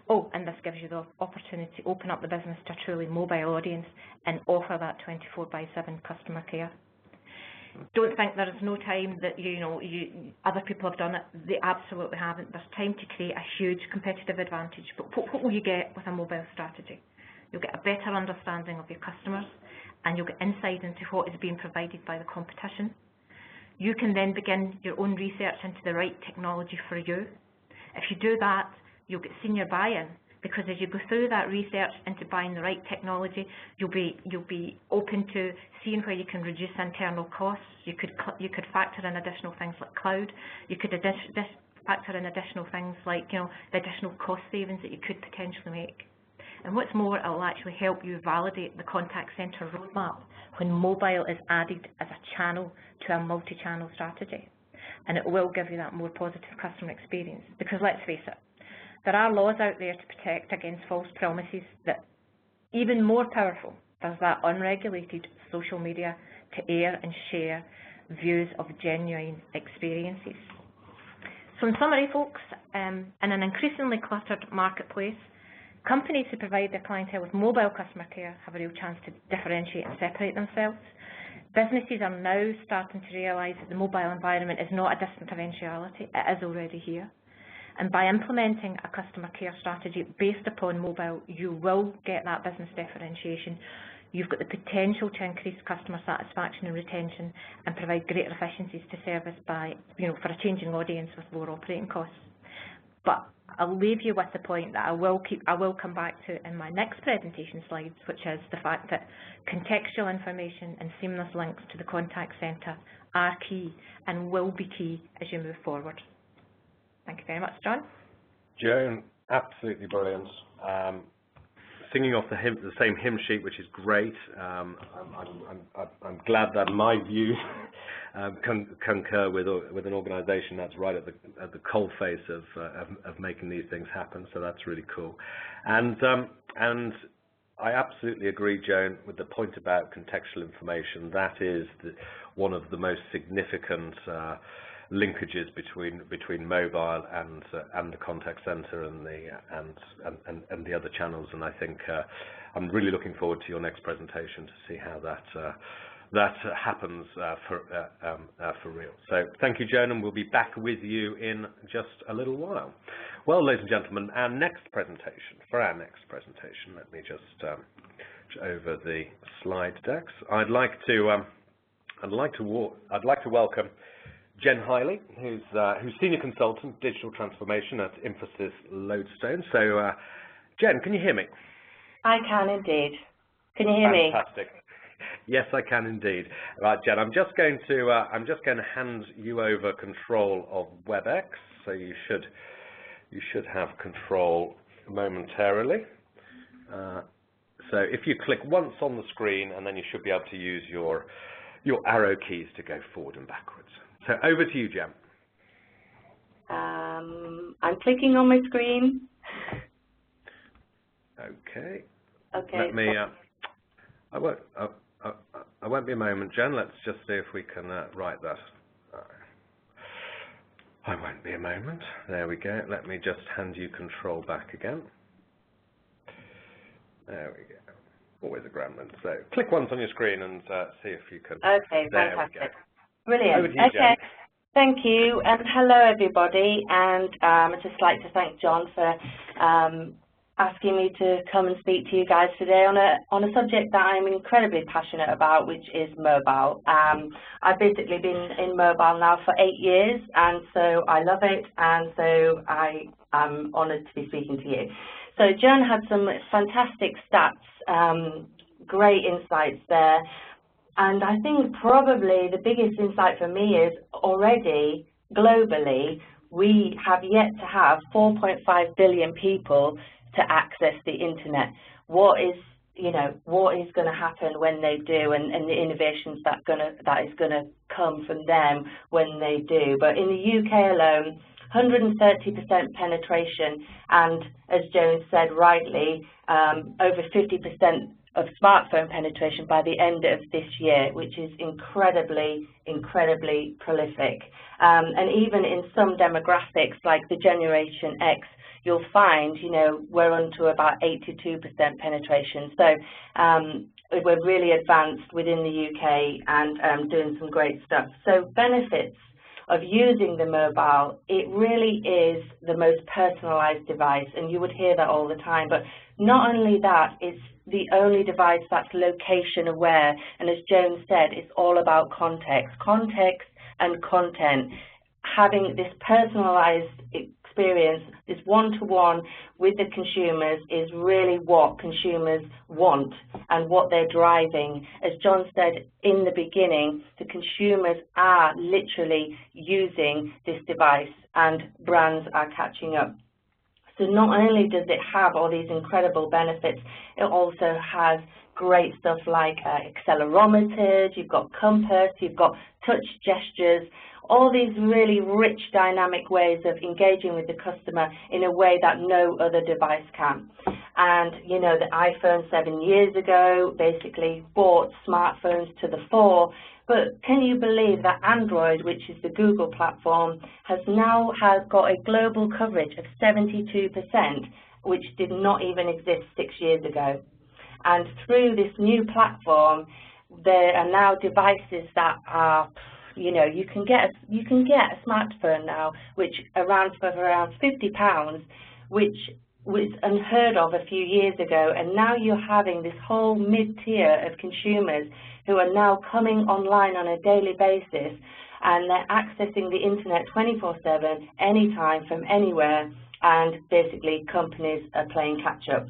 B: Oh, and this gives you the opportunity to open up the business to a truly mobile audience and offer that 24/7 customer care. Don't think there is no time that, other people have done it. They absolutely haven't. There's time to create a huge competitive advantage. But what will you get with a mobile strategy? You'll get a better understanding of your customers, and you'll get insight into what is being provided by the competition. You can then begin your own research into the right technology for you. If you do that, you'll get senior buy-in, because as you go through that research into buying the right technology, you'll be open to seeing where you can reduce internal costs. You could factor in additional things like cloud. You could factor in additional things like, the additional cost savings that you could potentially make. And what's more, it will actually help you validate the contact centre roadmap when mobile is added as a channel to a multi-channel strategy. And it will give you that more positive customer experience, because let's face it, there are laws out there to protect against false promises. That even more powerful, there's that unregulated social media to air and share views of genuine experiences. So in summary, folks, in an increasingly cluttered marketplace, companies who provide their clientele with mobile customer care have a real chance to differentiate and separate themselves. Businesses are now starting to realise that the mobile environment is not a distant eventuality, it is already here. And by implementing a customer care strategy based upon mobile, you will get that business differentiation. You've got the potential to increase customer satisfaction and retention and provide greater efficiencies to service by, for a changing audience with lower operating costs. But I'll leave you with the point that I will come back to in my next presentation slides, which is the fact that contextual information and seamless links to the contact centre are key and will be key as you move forward. Thank you very much, John.
A: Joan, absolutely brilliant. Singing off the same hymn sheet, which is great. I'm glad that my views concur with an organisation that's right at the coalface of making these things happen. So that's really cool. And I absolutely agree, Joan, with the point about contextual information. That is one of the most significant linkages between mobile and the contact center and the other channels. And I think I'm really looking forward to your next presentation to see how that happens for real. So thank you, Joan, and we'll be back with you in just a little while. Well, ladies and gentlemen, for our next presentation, let me just over the slide decks. I'd like to welcome Jen Hiley, who's Senior Consultant, Digital Transformation at Infosys Lodestone. So, Jen, can you hear me?
C: I can indeed. Can you hear me?
A: Fantastic. Yes, I can indeed. Right, Jen, I'm just going to hand you over control of WebEx. So you should have control momentarily. So if you click once on the screen, and then you should be able to use your arrow keys to go forward and backwards. So over to you, Jem.
C: I'm clicking on my screen.
A: Okay.
C: Okay.
A: Let me. I won't be a moment, Jen. Let's just see if we can write that. I won't be a moment. There we go. Let me just hand you control back again. There we go. Always a gremlin. So click once on your screen and see if you can.
C: Okay,
A: there
C: fantastic.
A: We go.
C: Brilliant.
A: Over to you,
C: okay.
A: Jen.
C: Thank you, and hello everybody. And I'd just like to thank John for asking me to come and speak to you guys today on a subject that I'm incredibly passionate about, which is mobile. I've basically been in mobile now for 8 years, and so I love it, and so I'm honoured to be speaking to you. So John had some fantastic stats, great insights there. And I think probably the biggest insight for me is already globally, we have yet to have 4.5 billion people to access the internet. What is you know, what is going to happen when they do, and the innovations that is going to come from them when they do. But in the UK alone, 130% penetration, and as Joan said rightly, over 50% of smartphone penetration by the end of this year, which is incredibly, incredibly prolific. And even in some demographics, like the Generation X, you'll find, you know, we're on to about 82% penetration. So we're really advanced within the UK and doing some great stuff. So benefits of using the mobile, it really is the most personalized device, and you would hear that all the time. But not only that, it's the only device that's location aware, and as Joan said, it's all about context and content. Having this personalized experience, this one-to-one with the consumers, is really what consumers want and what they're driving. As John said in the beginning, the consumers are literally using this device and brands are catching up. So not only does it have all these incredible benefits, it also has great stuff like accelerometers, you've got compass, you've got touch gestures, all these really rich dynamic ways of engaging with the customer in a way that no other device can. And you know, the iPhone 7 years ago basically brought smartphones to the fore, but can you believe that Android, which is the Google platform, has got a global coverage of 72%, which did not even exist 6 years ago. And through this new platform, there are now devices that are, you know, you can get a smartphone now, which for around £50, which was unheard of a few years ago, and now you're having this whole mid-tier of consumers who are now coming online on a daily basis, and they're accessing the internet 24/7, anytime, from anywhere, and basically companies are playing catch-up.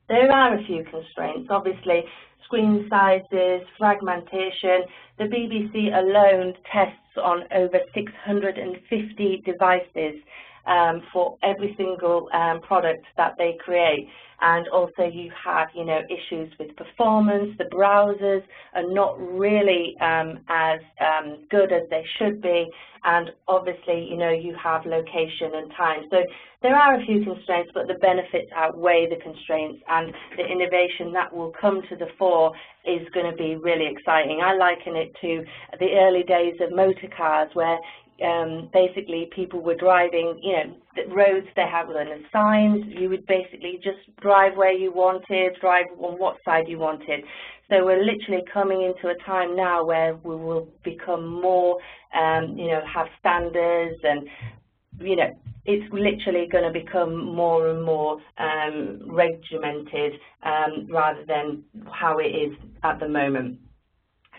C: There are a few constraints, obviously, screen sizes, fragmentation. The BBC alone tests on over 650 devices for every single product that they create. And also you have, you know, issues with performance. The browsers are not really as good as they should be. And obviously, you know, you have location and time. So there are a few constraints, but the benefits outweigh the constraints, and the innovation that will come to the fore is going to be really exciting. I liken it to the early days of motor cars, where basically people were driving, you know, the roads they have with the signs. You would basically just drive where you wanted, drive on what side you wanted. So we're literally coming into a time now where we will become more, you know, have standards, and, you know, it's literally going to become more and more regimented rather than how it is at the moment.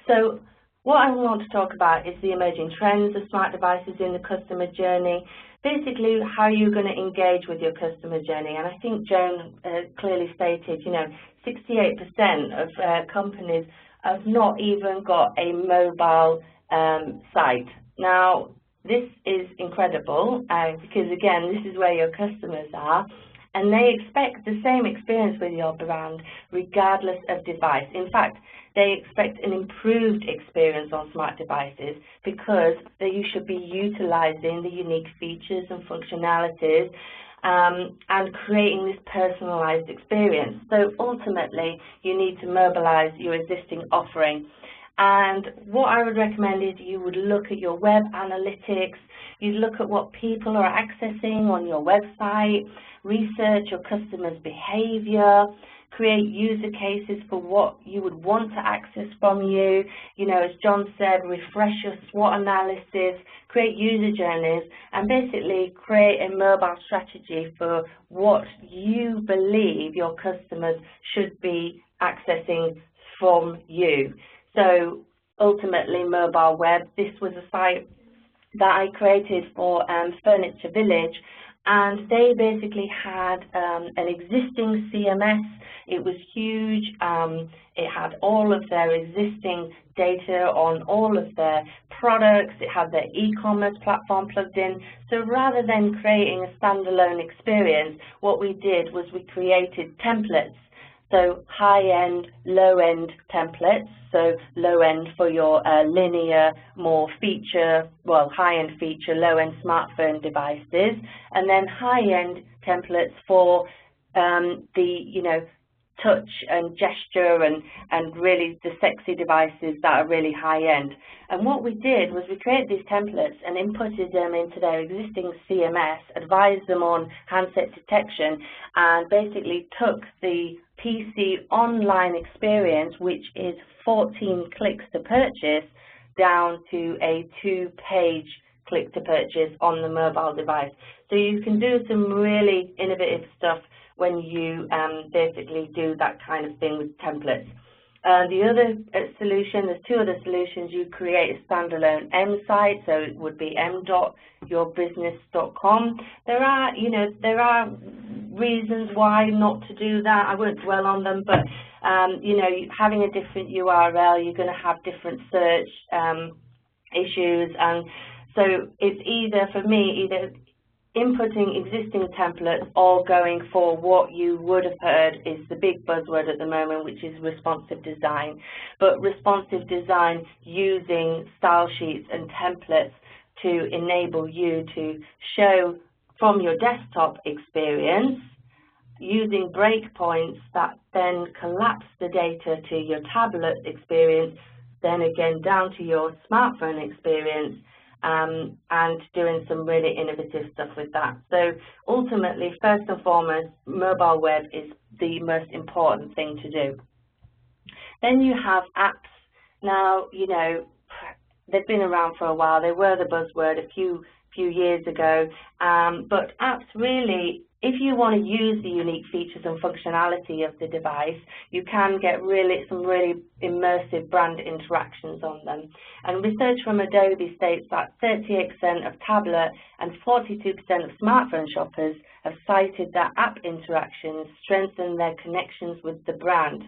C: So what I want to talk about is the emerging trends of smart devices in the customer journey, basically how you're going to engage with your customer journey. And I think Joan clearly stated, you know, 68% of companies have not even got a mobile site. Now, this is incredible because, again, this is where your customers are, and they expect the same experience with your brand regardless of device. In fact, they expect an improved experience on smart devices because you should be utilizing the unique features and functionalities and creating this personalized experience. So ultimately, you need to mobilize your existing offering. And what I would recommend is you would look at your web analytics, you look at what people are accessing on your website, research your customers' behavior, create user cases for what you would want to access from you. You know, as John said, refresh your SWOT analysis, create user journeys, and basically create a mobile strategy for what you believe your customers should be accessing from you. So ultimately, mobile web, this was a site that I created for Furniture Village, and they basically had an existing CMS. It was huge. It had all of their existing data on all of their products. It had their e-commerce platform plugged in. So rather than creating a standalone experience, what we did was we created templates So high-end, low-end templates, so low-end for your linear, more feature, well, high-end feature, low-end smartphone devices, and then high-end templates for the, touch and gesture and really the sexy devices that are really high-end. And what we did was we created these templates and inputted them into their existing CMS, advised them on handset detection, and basically took the PC online experience, which is 14 clicks to purchase, down to a 2-page click to purchase on the mobile device. So you can do some really innovative stuff when you basically do that kind of thing with templates. The other solution, there's 2 other solutions. You create a standalone M site, so it would be m.yourbusiness.com. There are reasons why not to do that. I won't dwell on them, but having a different URL, you're going to have different search issues, and so it's either inputting existing templates or going for what you would have heard is the big buzzword at the moment, which is responsive design. But responsive design using style sheets and templates to enable you to show from your desktop experience using breakpoints that then collapse the data to your tablet experience, then again down to your smartphone experience, and doing some really innovative stuff with that. So ultimately, first and foremost, mobile web is the most important thing to do. Then you have apps. Now, they've been around for a while. They were the buzzword a few years ago, but apps really, if you want to use the unique features and functionality of the device, you can get some really immersive brand interactions on them. And research from Adobe states that 38% of tablet and 42% of smartphone shoppers have cited that app interactions strengthen their connections with the brand.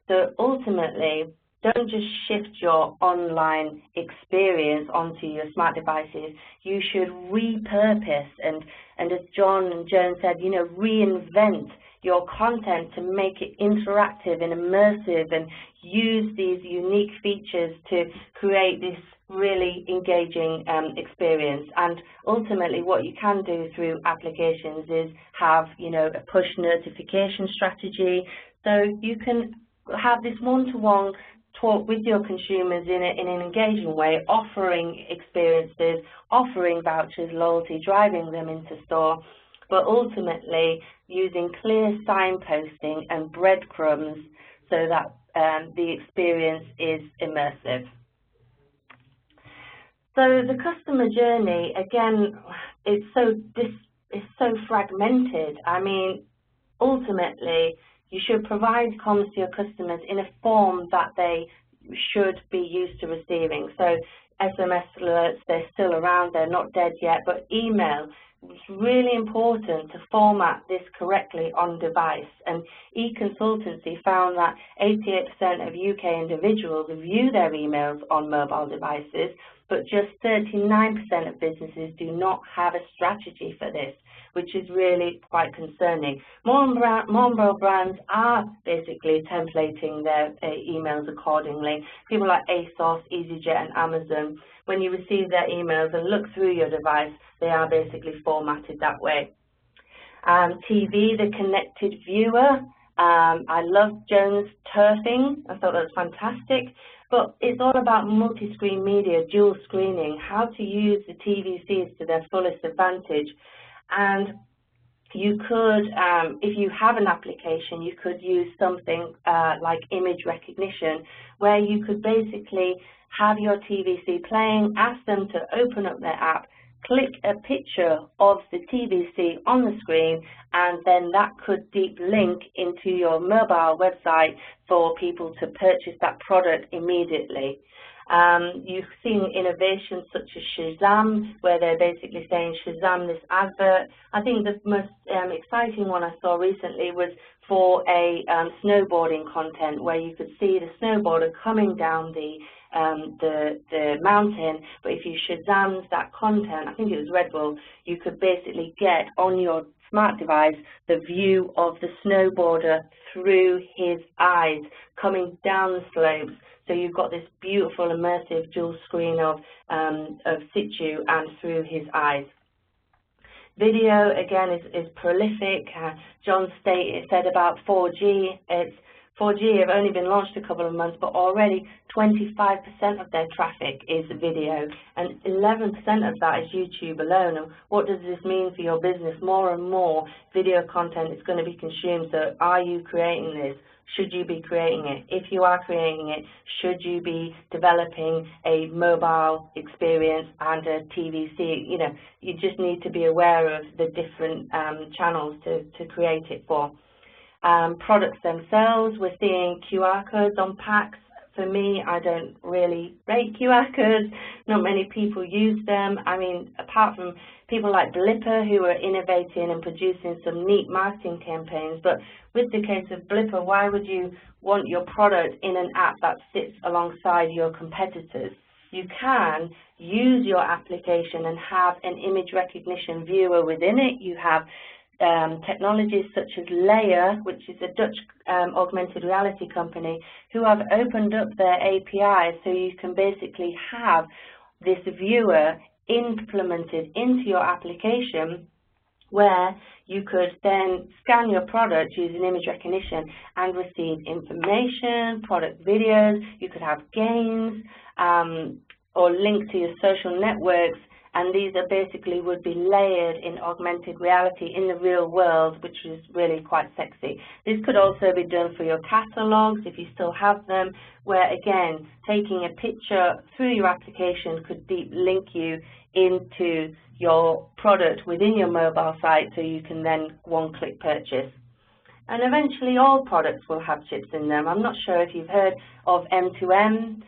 C: So ultimately, don't just shift your online experience onto your smart devices. You should repurpose and as John and Joan said, reinvent your content to make it interactive and immersive, and use these unique features to create this really engaging experience. And ultimately, what you can do through applications is have, a push notification strategy, so you can have this one-to-one talk with your consumers in an engaging way, offering experiences, offering vouchers, loyalty, driving them into store, but ultimately using clear signposting and breadcrumbs so that the experience is immersive. So the customer journey, again, it's so fragmented. I mean, ultimately, you should provide comms to your customers in a form that they should be used to receiving. So SMS alerts, they're still around, they're not dead yet, but email, it's really important to format this correctly on device. And eConsultancy found that 88% of UK individuals view their emails on mobile devices, but just 39% of businesses do not have a strategy for this, which is really quite concerning. More and more brands are basically templating their emails accordingly. People like ASOS, EasyJet and Amazon, when you receive their emails and look through your device, they are basically formatted that way. TV, the connected viewer. I love Joan's turfing. I thought that was fantastic. But it's all about multi-screen media, dual screening, how to use the TVCs to their fullest advantage. And you could, if you have an application, you could use something like image recognition, where you could basically have your TVC playing, ask them to open up their app, click a picture of the TVC on the screen, and then that could deep link into your mobile website for people to purchase that product immediately. You've seen innovations such as Shazam, where they're basically saying Shazam this advert. I think the most exciting one I saw recently was for a snowboarding content, where you could see the snowboarder coming down the the mountain, but if you Shazammed that content, I think it was Red Bull, you could basically get on your smart device the view of the snowboarder through his eyes coming down the slopes. So you've got this beautiful immersive dual screen of situ and through his eyes. Video, again, is prolific. John said about 4G. 4G have only been launched a couple of months, but already 25% of their traffic is video, and 11% of that is YouTube alone. And what does this mean for your business? More and more video content is going to be consumed. So are you creating this? Should you be creating it? If you are creating it, should you be developing a mobile experience and a TVC? You know, you just need to be aware of the different channels to create it for. Products themselves, we're seeing QR codes on packs. For me, I don't really rate QR codes. Not many people use them. I mean, apart from people like Blipper who are innovating and producing some neat marketing campaigns. But with the case of Blipper, why would you want your product in an app that sits alongside your competitors? You can use your application and have an image recognition viewer within it. You have technologies such as Layer, which is a Dutch augmented reality company, who have opened up their API so you can basically have this viewer implemented into your application, where you could then scan your product using image recognition and receive information, product videos. You could have games or link to your social networks. And these are basically would be layered in augmented reality in the real world, which is really quite sexy. This could also be done for your catalogs, if you still have them, where again, taking a picture through your application could deep link you into your product within your mobile site, so you can then one-click purchase. And eventually all products will have chips in them. I'm not sure if you've heard of M2M,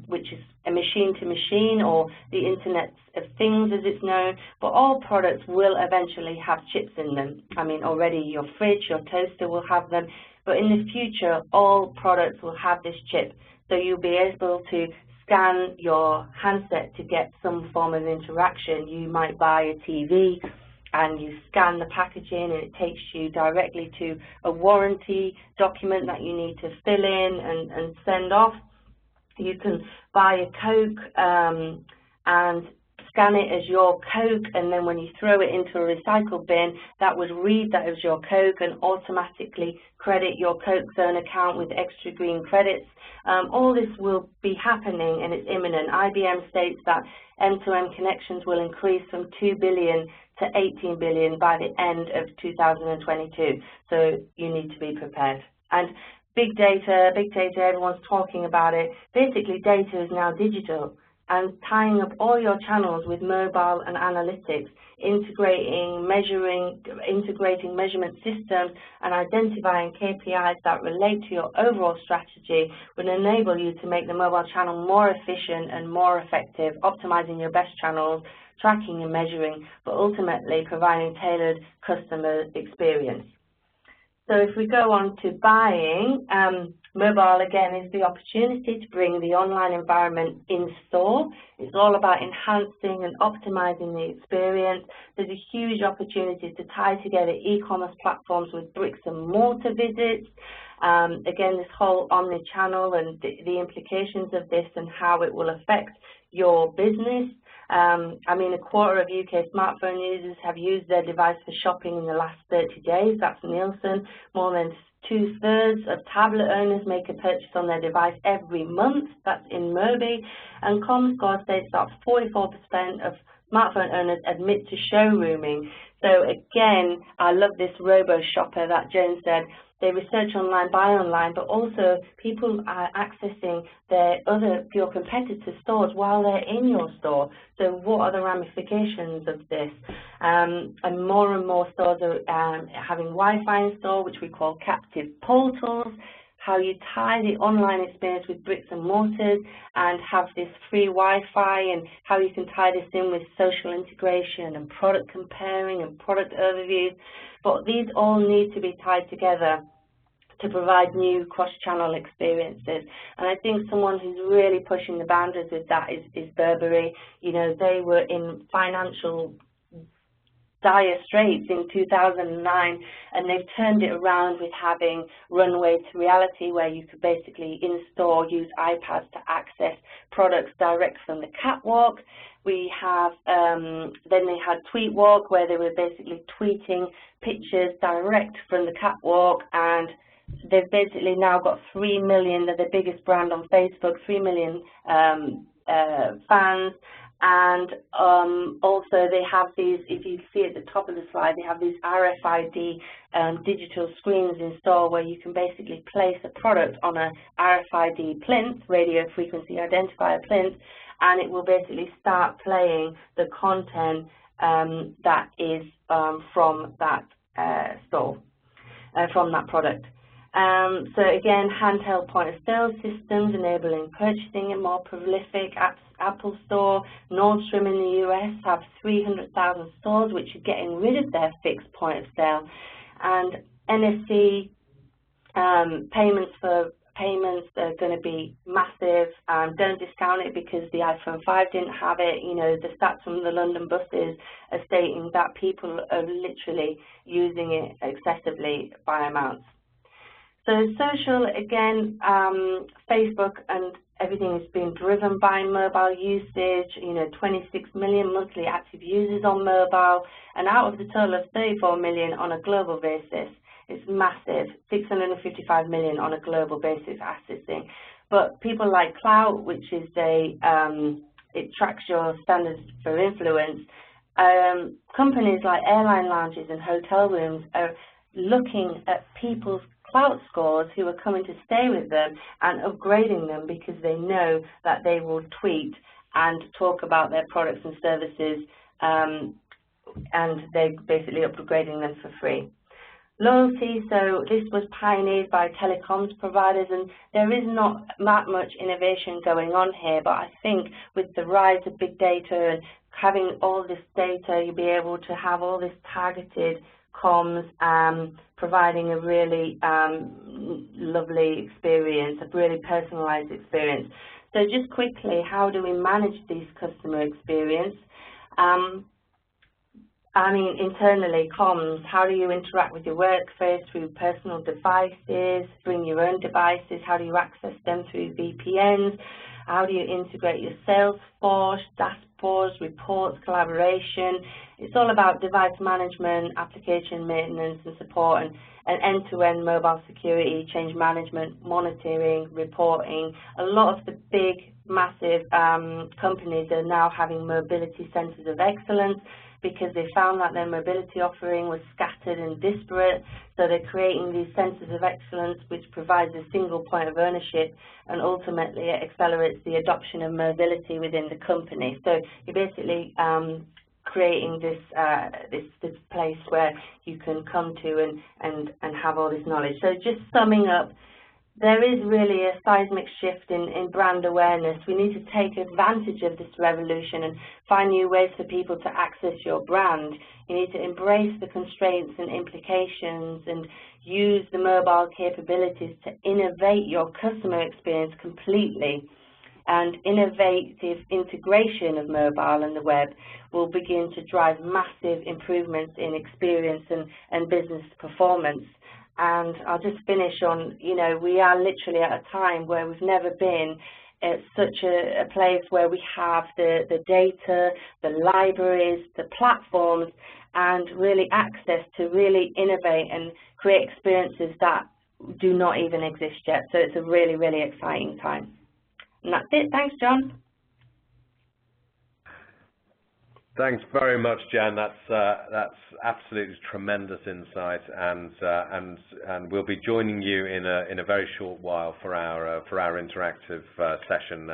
C: which is a machine-to-machine, or the Internet of Things as it's known, but all products will eventually have chips in them. I mean, already your fridge, your toaster will have them, but in the future, all products will have this chip. So you'll be able to scan your handset to get some form of interaction. You might buy a TV, and you scan the packaging and it takes you directly to a warranty document that you need to fill in and send off. You can buy a Coke and scan it as your Coke, and then when you throw it into a recycle bin, that would read that as your Coke and automatically credit your Coke Zone account with extra green credits. All this will be happening, and it's imminent. IBM states that M2M connections will increase from 2 billion to 18 billion by the end of 2022. So you need to be prepared. And big data, everyone's talking about it. Basically, data is now digital, and tying up all your channels with mobile and analytics, integrating measurement systems and identifying KPIs that relate to your overall strategy would enable you to make the mobile channel more efficient and more effective, optimizing your best channels, tracking and measuring, but ultimately providing tailored customer experience. So if we go on to buying, mobile again is the opportunity to bring the online environment in store. It's all about enhancing and optimizing the experience. There's a huge opportunity to tie together e-commerce platforms with bricks and mortar visits. Again, this whole omni-channel and the implications of this and how it will affect your business. I mean, a quarter of UK smartphone users have used their device for shopping in the last 30 days. That's Nielsen. More than 2/3 of tablet owners make a purchase on their device every month. That's in Mobi. And ComScore states that 44% of smartphone owners admit to showrooming. So again, I love this robo-shopper that Joan said. They research online, buy online, but also people are accessing your competitors' stores while they're in your store. So what are the ramifications of this? And more stores are having Wi-Fi in store, which we call captive portals. How you tie the online experience with bricks and mortars and have this free Wi-Fi, and how you can tie this in with social integration and product comparing and product overviews. But these all need to be tied together to provide new cross-channel experiences. And I think someone who's really pushing the boundaries with that is Burberry. You know, they were in financial dire straits in 2009, and they've turned it around with having runway to reality, where you could basically in-store use iPads to access products direct from the catwalk. We have, then they had Tweet Walk, where they were basically tweeting pictures direct from the catwalk, and they've basically now got 3 million, they're the biggest brand on Facebook, 3 million fans. And also they have these, if you see at the top of the slide, they have these RFID digital screens in store where you can basically place a product on a RFID plinth, radio frequency identifier plinth, and it will basically start playing the content that is from that store, from that product. So again, handheld point-of-sale systems enabling purchasing in more prolific. Apple Store, Nordstrom in the US have 300,000 stores which are getting rid of their fixed point-of-sale. And NFC payments are going to be massive. Don't discount it because the iPhone 5 didn't have it. You know, the stats from the London buses are stating that people are literally using it excessively by amounts. So social, again, Facebook and everything is being driven by mobile usage. You know, 26 million monthly active users on mobile, and out of the total of 34 million on a global basis. It's massive, 655 million on a global basis accessing. But people like Clout, which is it tracks your standards for influence. Companies like airline lounges and hotel rooms are looking at people's Clout scores who are coming to stay with them and upgrading them because they know that they will tweet and talk about their products and services, and they're basically upgrading them for free. Loyalty, so this was pioneered by telecoms providers, and there is not that much innovation going on here, but I think with the rise of big data and having all this data, you'll be able to have all this targeted comms, providing a really lovely experience, a really personalized experience. So just quickly, how do we manage these customer experience? I mean, internally, comms, how do you interact with your workforce through personal devices, bring your own devices, how do you access them through VPNs, how do you integrate your Salesforce, dashboards, reports, collaboration. It's all about device management, application maintenance and support, and end-to-end mobile security, change management, monitoring, reporting. A lot of the big, massive companies are now having mobility centers of excellence because they found that their mobility offering was scattered and disparate. So they're creating these centers of excellence which provides a single point of ownership, and ultimately it accelerates the adoption of mobility within the company. So you're basically creating this place where you can come to and have all this knowledge. So just summing up, there is really a seismic shift in brand awareness. We need to take advantage of this revolution and find new ways for people to access your brand. You need to embrace the constraints and implications and use the mobile capabilities to innovate your customer experience completely. And innovative integration of mobile and the web will begin to drive massive improvements in experience and business performance. And I'll just finish on, you know, we are literally at a time where we've never been at such a place where we have the data, the libraries, the platforms, and really access to really innovate and create experiences that do not even exist yet. So it's a really, really exciting time. And that's it. Thanks, John.
A: Thanks very much, Jan. That's absolutely tremendous insight, and we'll be joining you in a very short while for our interactive session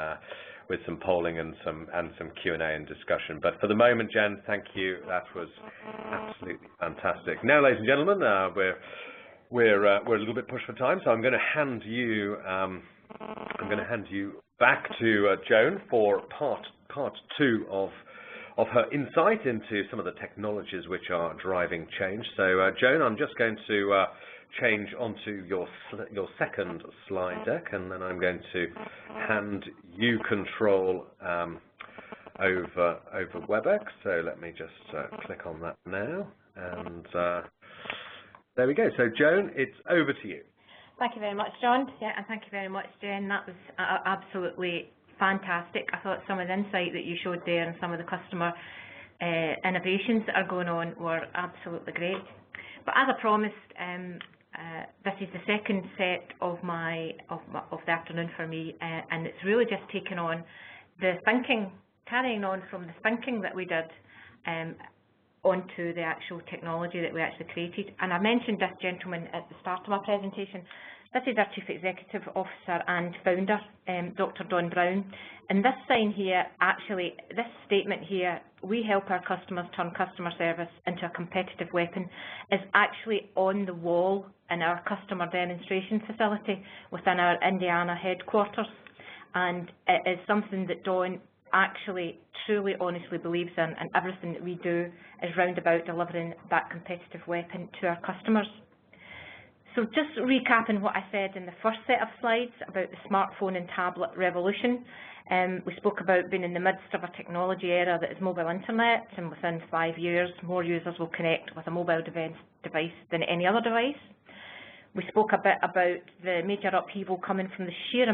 A: with some polling and some Q&A and discussion. But for the moment, Jan, thank you. That was absolutely fantastic. Now, ladies and gentlemen, we're a little bit pushed for time, so I'm going to hand you back to Joan for part two of her insight into some of the technologies which are driving change. So, Joan, I'm just going to change onto your second slide deck, and then I'm going to hand you control over WebEx. So let me just click on that now, and there we go. So Joan, it's over to you.
B: Thank you very much, John. Yeah, and thank you very much, Jen. That was absolutely fantastic. I thought some of the insight that you showed there and some of the customer innovations that are going on were absolutely great. But as I promised, this is the second set of the afternoon for me, and it's really just taken on the thinking, carrying on from the thinking that we did onto the actual technology that we actually created. And I mentioned this gentleman at the start of my presentation. This is our Chief Executive Officer and Founder, Dr. Don Brown. And this sign here, actually, this statement here, we help our customers turn customer service into a competitive weapon, is actually on the wall in our customer demonstration facility within our Indiana headquarters. And it is something that Don actually truly honestly believes in, and everything that we do is round about delivering that competitive weapon to our customers. So just recapping what I said in the first set of slides about the smartphone and tablet revolution, we spoke about being in the midst of a technology era that is mobile internet, and within 5 years more users will connect with a mobile device than any other device. We spoke a bit about the major upheaval coming from the sheer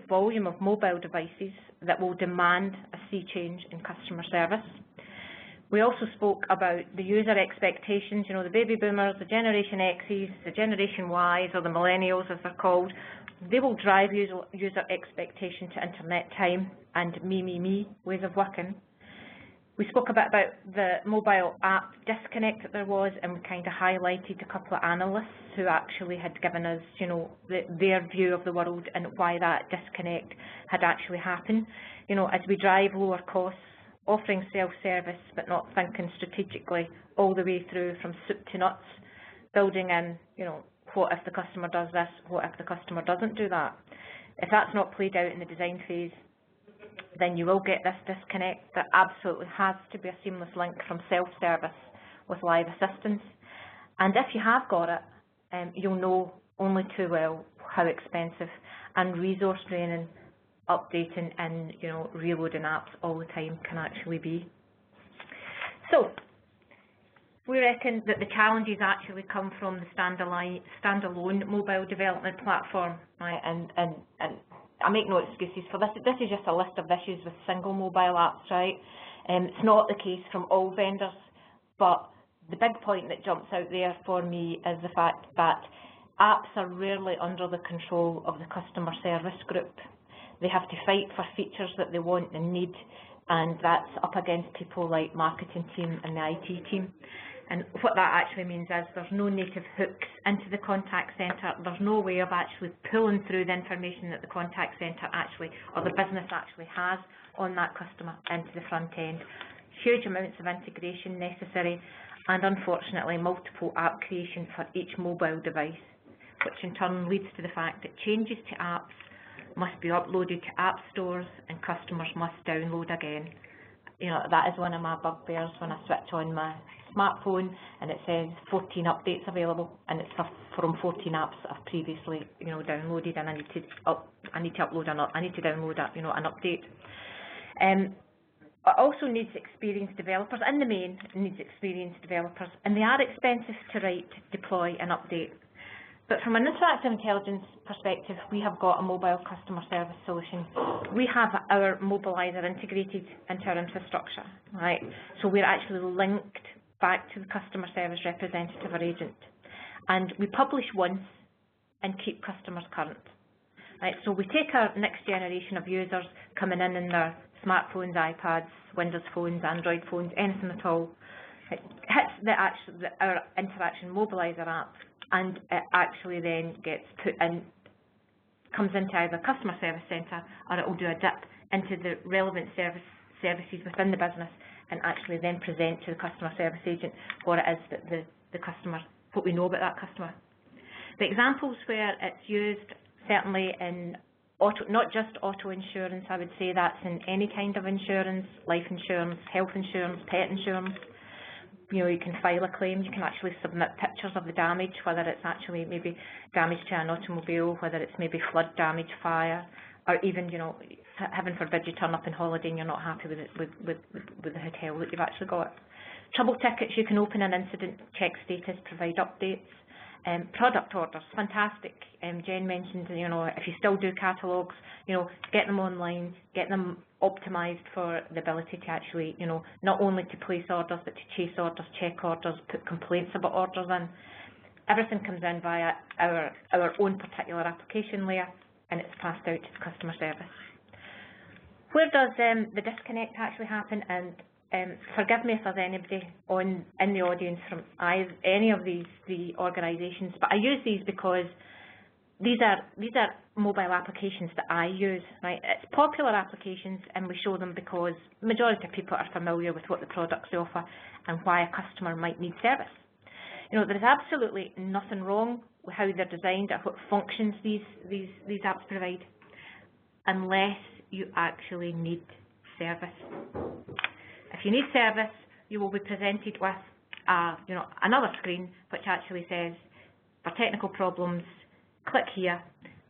B: volume of mobile devices that will demand a sea change in customer service. We also spoke about the user expectations, you know, the baby boomers, the Generation X's, the Generation Y's, or the millennials as they're called. They will drive user expectation to internet time and me ways of working. We spoke a bit about the mobile app disconnect that there was, and we kind of highlighted a couple of analysts who actually had given us, you know, their view of the world and why that disconnect had actually happened. You know, as we drive lower costs, offering self-service but not thinking strategically all the way through from soup to nuts, building in, you know, what if the customer does this, what if the customer doesn't do that. If that's not played out in the design phase, then you will get this disconnect. There absolutely has to be a seamless link from self-service with live assistance. And if you have got it, you'll know only too well how expensive and resource draining updating and, you know, reloading apps all the time can actually be. So we reckon that the challenges actually come from the standalone mobile development platform, right? And I make no excuses for this. This is just a list of issues with single mobile apps, right? It's not the case from all vendors, but the big point that jumps out there for me is the fact that apps are rarely under the control of the customer service group. They have to fight for features that they want and need, and that's up against people like marketing team and the IT team. And what that actually means is there's no native hooks into the contact centre. There's no way of actually pulling through the information that the contact centre actually, or the business actually has on that customer into the front end. Huge amounts of integration necessary, and unfortunately multiple app creation for each mobile device, which in turn leads to the fact that changes to apps must be uploaded to app stores and customers must download again. You know, that is one of my bugbears when I switch on my smartphone and it says 14 updates available, and it's from 14 apps that I've previously, you know, downloaded, and I need to download an update. It also needs experienced developers. In the main, it needs experienced developers, and they are expensive to write, deploy, and update. But from an interactive intelligence perspective, we have got a mobile customer service solution. We have our mobiliser integrated into our infrastructure, right? So we're actually linked back to the customer service representative or agent. And we publish once and keep customers current, right? So we take our next generation of users coming in their smartphones, iPads, Windows phones, Android phones, anything at all. It hits our interaction mobiliser app, and it actually then gets put in, comes into either customer service centre, or it will do a dip into the relevant services within the business and actually then present to the customer service agent what it is that the customer, what we know about that customer. The examples where it's used, certainly in auto, not just auto insurance, I would say that's in any kind of insurance, life insurance, health insurance, pet insurance. you can file a claim, you can actually submit pictures of the damage, whether it's actually maybe damage to an automobile, whether it's maybe flood damage, fire, or even, heaven forbid you turn up on holiday and you're not happy with the hotel that you've actually got. Trouble tickets, you can open an incident, check status, provide updates. Product orders, fantastic. Jen mentioned, if you still do catalogues, get them online, get them optimised for the ability to actually, not only to place orders, but to chase orders, check orders, put complaints about orders in. Everything comes in via our own particular application layer, and it's passed out to the customer service. Where does the disconnect actually happen? And forgive me if there's anybody in the audience from any of these three organisations, but I use these because these are mobile applications that I use, right? It's popular applications, and we show them because the majority of people are familiar with what the products they offer and why a customer might need service. There is absolutely nothing wrong with how they're designed or what functions these apps provide, unless you actually need service. If you need service, you will be presented with another screen which actually says, for technical problems, click here,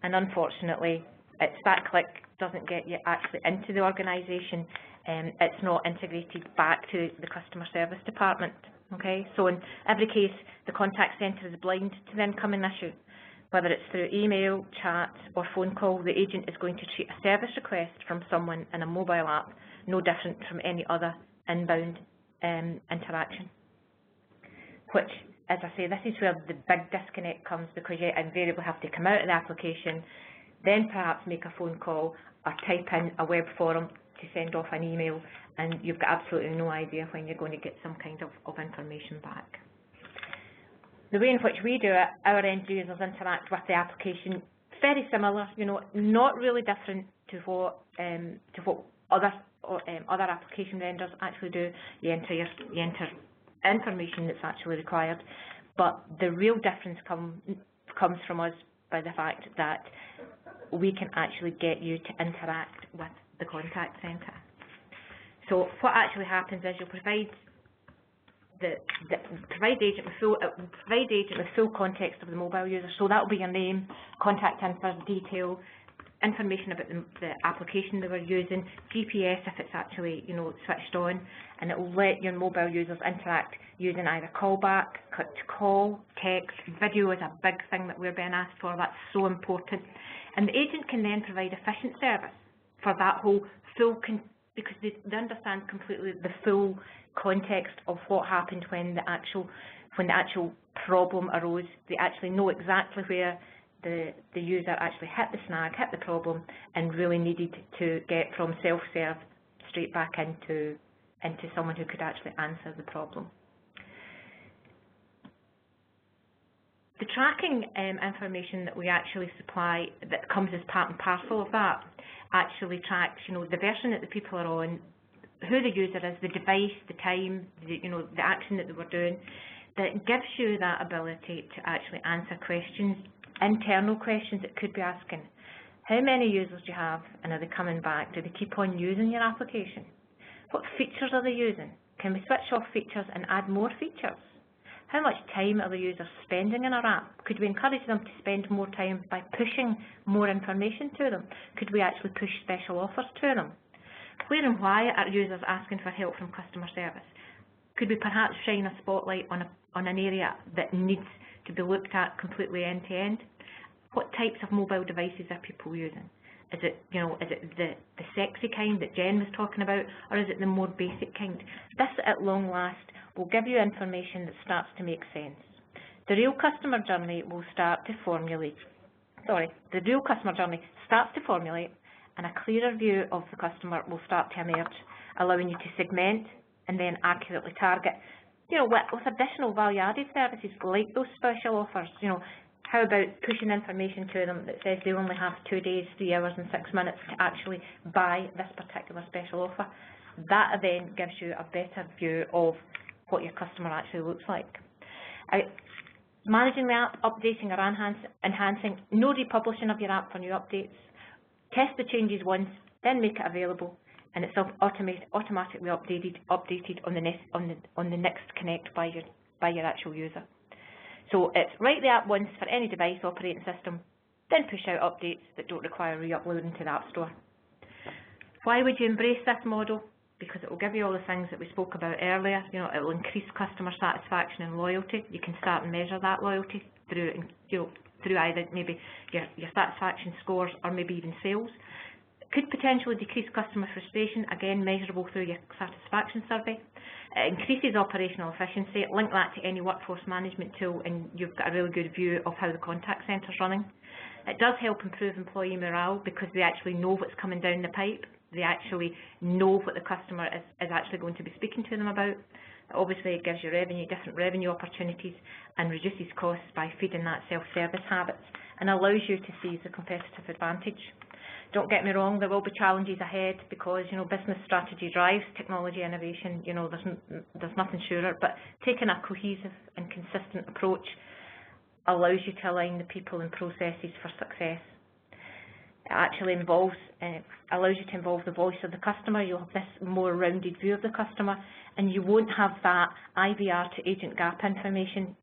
B: and unfortunately, that click doesn't get you actually into the organisation, and it's not integrated back to the customer service department. Okay, so in every case, the contact centre is blind to the incoming issue. Whether it's through email, chat, or phone call, the agent is going to treat a service request from someone in a mobile app no different from any other inbound interaction. Which, as I say, this is where the big disconnect comes, because you invariably have to come out of the application, then perhaps make a phone call or type in a web form to send off an email, and you've got absolutely no idea when you're going to get some kind of information back. The way in which we do it, our end users interact with the application very similar, not really different to what other application vendors actually do. You enter information that's actually required, but the real difference comes from us by the fact that we can actually get you to interact with the contact centre. So what actually happens is you'll provide provide the agent with full context of the mobile user. So that will be your name, contact info, detail, information about the application they were using, GPS if it's actually switched on, and it will let your mobile users interact using either callback, click to call, text. Video is a big thing that we're being asked for. That's so important, and the agent can then provide efficient service for that whole because they understand completely the full context of what happened when the actual problem arose. They actually know exactly where the user actually hit the snag, hit the problem, and really needed to get from self-serve straight back into someone who could actually answer the problem. The tracking information that we actually supply, that comes as part and parcel of that, actually tracks, the version that the people are on, who the user is, the device, the time, the action that they were doing. That gives you that ability to actually answer questions, internal questions that could be asking. How many users do you have, and are they coming back? Do they keep on using your application? What features are they using? Can we switch off features and add more features? How much time are the users spending in our app? Could we encourage them to spend more time by pushing more information to them? Could we actually push special offers to them? Where and why are users asking for help from customer service? Could we perhaps shine a spotlight on an area that needs to be looked at completely end to end? What types of mobile devices are people using? Is it the sexy kind that Jen was talking about, or is it the more basic kind? This, at long last, will give you information that starts to make sense. The real customer journey will start to formulate. The real customer journey starts to formulate, and a clearer view of the customer will start to emerge, allowing you to segment and then accurately target. With additional value-added services like those special offers. How about pushing information to them that says they only have 2 days, 3 hours and 6 minutes to actually buy this particular special offer? That then gives you a better view of what your customer actually looks like. Managing the app, updating or enhancing, no republishing of your app for new updates. Test the changes once, then make it available. and it's automatically updated on the next connect by your actual user. So it's write the app once for any device operating system, then push out updates that don't require re-uploading to the App Store. Why would you embrace this model? Because it will give you all the things that we spoke about earlier. You know, it will increase customer satisfaction and loyalty. You can start and measure that loyalty through, through either maybe your satisfaction scores or maybe even sales. It could potentially decrease customer frustration, again measurable through your satisfaction survey. It increases operational efficiency. Link that to any workforce management tool and you've got a really good view of how the contact centre is running. It does help improve employee morale because they actually know what's coming down the pipe. They actually know what the customer is actually going to be speaking to them about. Obviously, it gives you different revenue opportunities and reduces costs by feeding that self-service habits and allows you to seize the competitive advantage. Don't get me wrong, there will be challenges ahead because, you know, business strategy drives technology innovation. You know, there's nothing surer, but taking a cohesive and consistent approach allows you to align the people and processes for success. It actually allows you to involve the voice of the customer. You'll have this more rounded view of the customer, and you won't have that IVR to agent gap information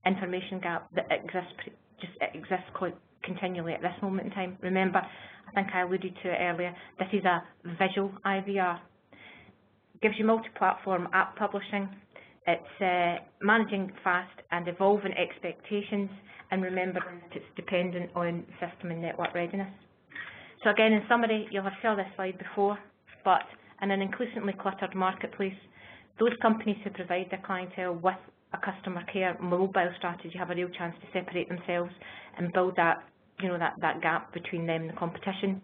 B: gap that exists quite continually at this moment in time. Remember, I think I alluded to it earlier, this is a visual IVR. It gives you multi-platform app publishing. It's managing fast and evolving expectations, and remembering that it's dependent on system and network readiness. So again, in summary, you'll have seen this slide before, but in an increasingly cluttered marketplace, those companies who provide their clientele with a customer care mobile strategy have a real chance to separate themselves and build that, you know, that gap between them and the competition.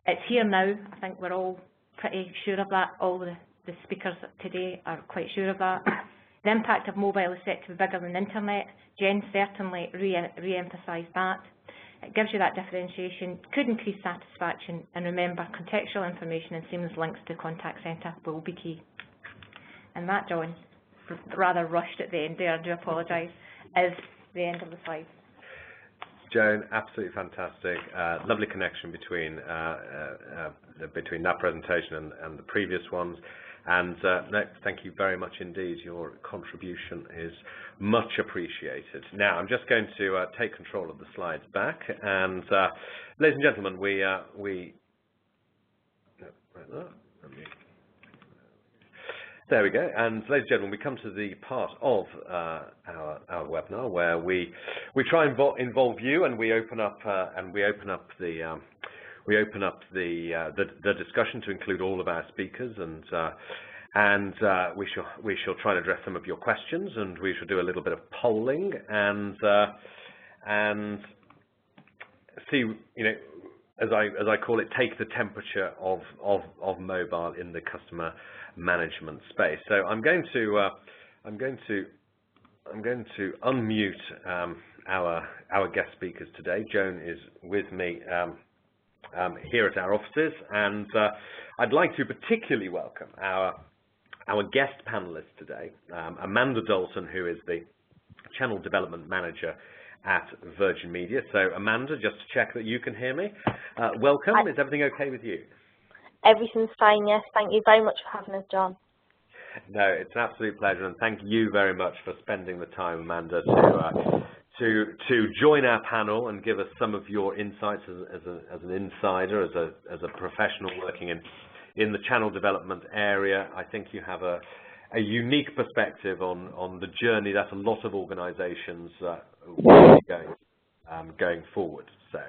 B: It's here now. I think we're all pretty sure of that. All the speakers today are quite sure of that. The impact of mobile is set to be bigger than the internet. Jen certainly re-emphasised that. It gives you that differentiation, could increase satisfaction, and remember, contextual information and seamless links to the contact centre will be key. And that, John, rather rushed at the end there, I do apologise, is the end of the slide.
A: Joan, absolutely fantastic. Lovely connection between that presentation and the previous ones. And thank you very much indeed. Your contribution is much appreciated. Now, I'm just going to take control of the slides back. And ladies and gentlemen, there we go. And ladies and gentlemen, we come to the part of our webinar where we try and involve you, and we open up the discussion to include all of our speakers, and we shall try and address some of your questions, and we shall do a little bit of polling and see, you know, as I call it, take the temperature of mobile in the customer management space. So I'm going to unmute our guest speakers today. Joan is with me here at our offices, and I'd like to particularly welcome our guest panelists today, Amanda Dalton, who is the Channel Development Manager at Virgin Media. So Amanda, just to check that you can hear me. Welcome. Is everything okay with you?
D: Everything's fine, yes. Thank you very much for having us, John.
A: No, it's an absolute pleasure, and thank you very much for spending the time, Amanda, to join our panel and give us some of your insights as an insider, as a professional working in the channel development area. I think you have a unique perspective on the journey that a lot of organisations will be going forward. So,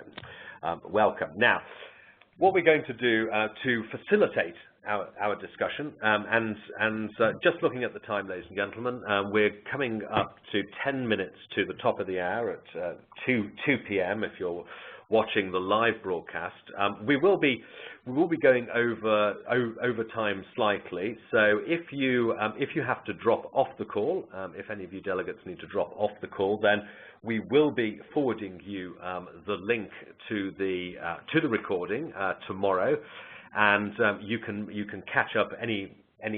A: welcome. Now, what we're going to do to facilitate our discussion, and just looking at the time, ladies and gentlemen, we're coming up to 10 minutes to the top of the hour at 2 p.m. if you're watching the live broadcast. We will be going over time slightly. So if you have to drop off the call, if any of you delegates need to drop off the call, then we will be forwarding you the link to the recording tomorrow, and you can catch up any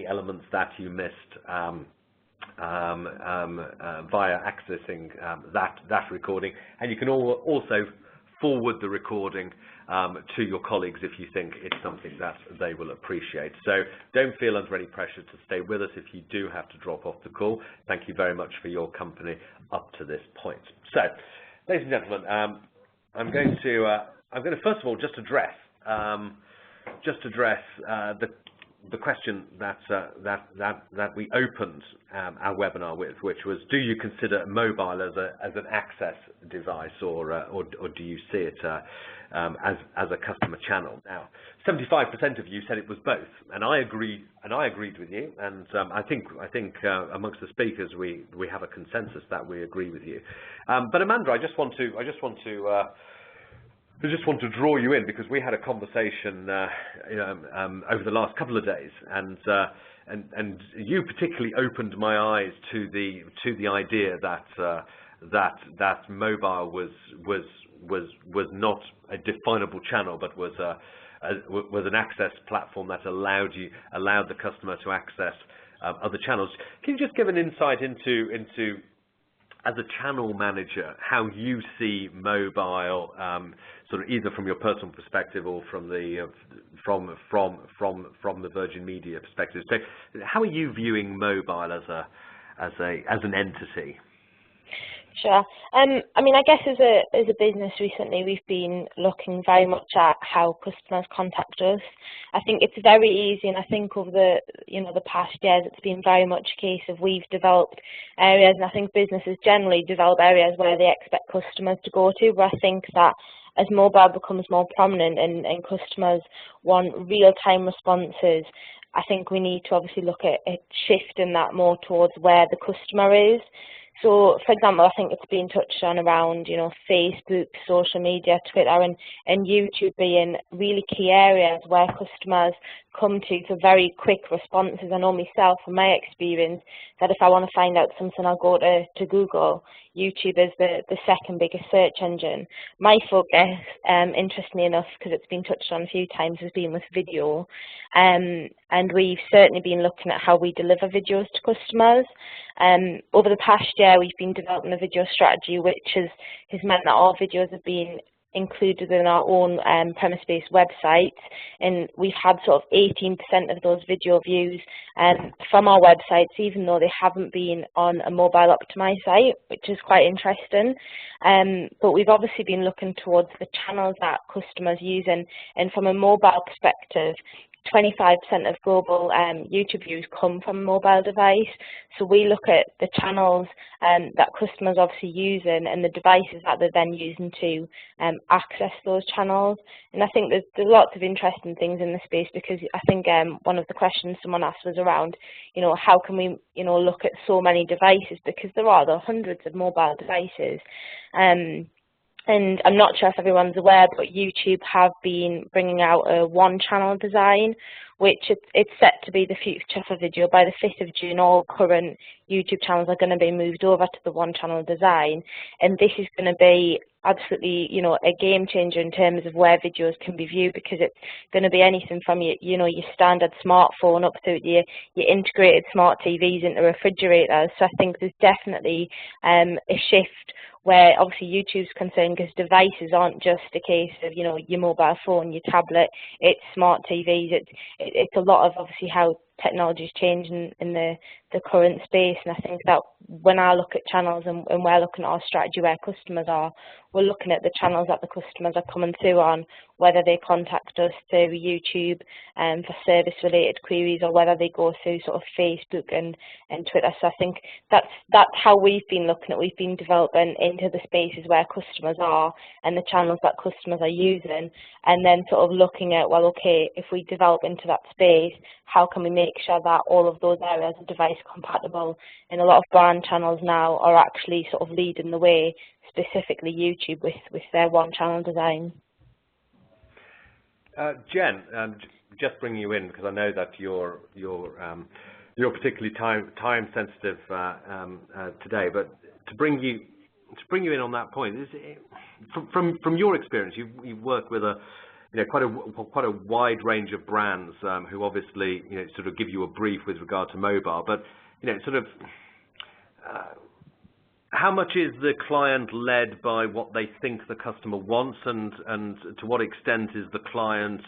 A: elements that you missed via accessing that recording, and you can also forward the recording to your colleagues if you think it's something that they will appreciate. So don't feel under any pressure to stay with us if you do have to drop off the call. Thank you very much for your company up to this point. So, ladies and gentlemen, I'm going to first of all just address the question that we opened our webinar with, which was, do you consider mobile as an access device, or do you see it as a customer channel? Now, 75% of you said it was both, and I agreed with you, and I think amongst the speakers we have a consensus that we agree with you. But Amanda, I just want to draw you in, because we had a conversation over the last couple of days, and you particularly opened my eyes to the idea that mobile was not a definable channel, but was an access platform that allowed the customer to access other channels. Can you just give an insight into as a channel manager, how you see mobile, sort of either from your personal perspective or from the Virgin Media perspective? So, how are you viewing mobile as an entity?
D: Sure. I mean, I guess as a business recently, we've been looking very much at how customers contact us. I think it's very easy, and I think over the past years, it's been very much a case of we've developed areas, and I think businesses generally develop areas where they expect customers to go to. But I think that as mobile becomes more prominent and customers want real-time responses, I think we need to obviously look at shifting that more towards where the customer is. So, for example, I think it's been touched on around, Facebook, social media, Twitter, and YouTube being really key areas where customers come to for very quick responses. I know myself, from my experience, that if I want to find out something, I'll go to Google. YouTube is the second biggest search engine. My focus, interestingly enough, because it's been touched on a few times, has been with video. And we've certainly been looking at how we deliver videos to customers. Over the past year, we've been developing a video strategy, which has meant that our videos have been included in our own premise-based website, and we've had sort of 18% of those video views from our websites, even though they haven't been on a mobile optimized site, which is quite interesting. But we've obviously been looking towards the channels that customers use, and from a mobile perspective, 25% of global YouTube views come from a mobile device. So we look at the channels that customers obviously using and the devices that they're then using to access those channels. And I think there's lots of interesting things in the space, because I think one of the questions someone asked was around, how can we, look at so many devices, because there are hundreds of mobile devices. And I'm not sure if everyone's aware, but YouTube have been bringing out a one-channel design, which it's set to be the future for video. By the 5th of June, all current YouTube channels are going to be moved over to the one-channel design. And this is going to be absolutely, a game changer in terms of where videos can be viewed, because it's going to be anything from your standard smartphone up to your integrated smart TVs into refrigerators. So I think there's definitely a shift where obviously YouTube's concerned, because devices aren't just a case of, your mobile phone, your tablet, it's smart TVs, it's a lot of obviously how technology is changing in the current space. And I think that when I look at channels and we're looking at our strategy where customers are, we're looking at the channels that the customers are coming through on, whether they contact us through YouTube for service-related queries, or whether they go through sort of Facebook and Twitter. So I think that's how we've been looking at. We've been developing into the spaces where customers are and the channels that customers are using, and then sort of looking at, well, okay, if we develop into that space, how can we make sure that all of those areas are device compatible? And a lot of brand channels now are actually sort of leading the way, specifically YouTube, with their one-channel design.
A: Jen, just bringing you in, because I know that you're particularly time sensitive today, but to bring you in on that point, from your experience, you've worked with quite a wide range of brands who obviously sort of give you a brief with regard to mobile, but sort of how much is the client led by what they think the customer wants, and to what extent is the client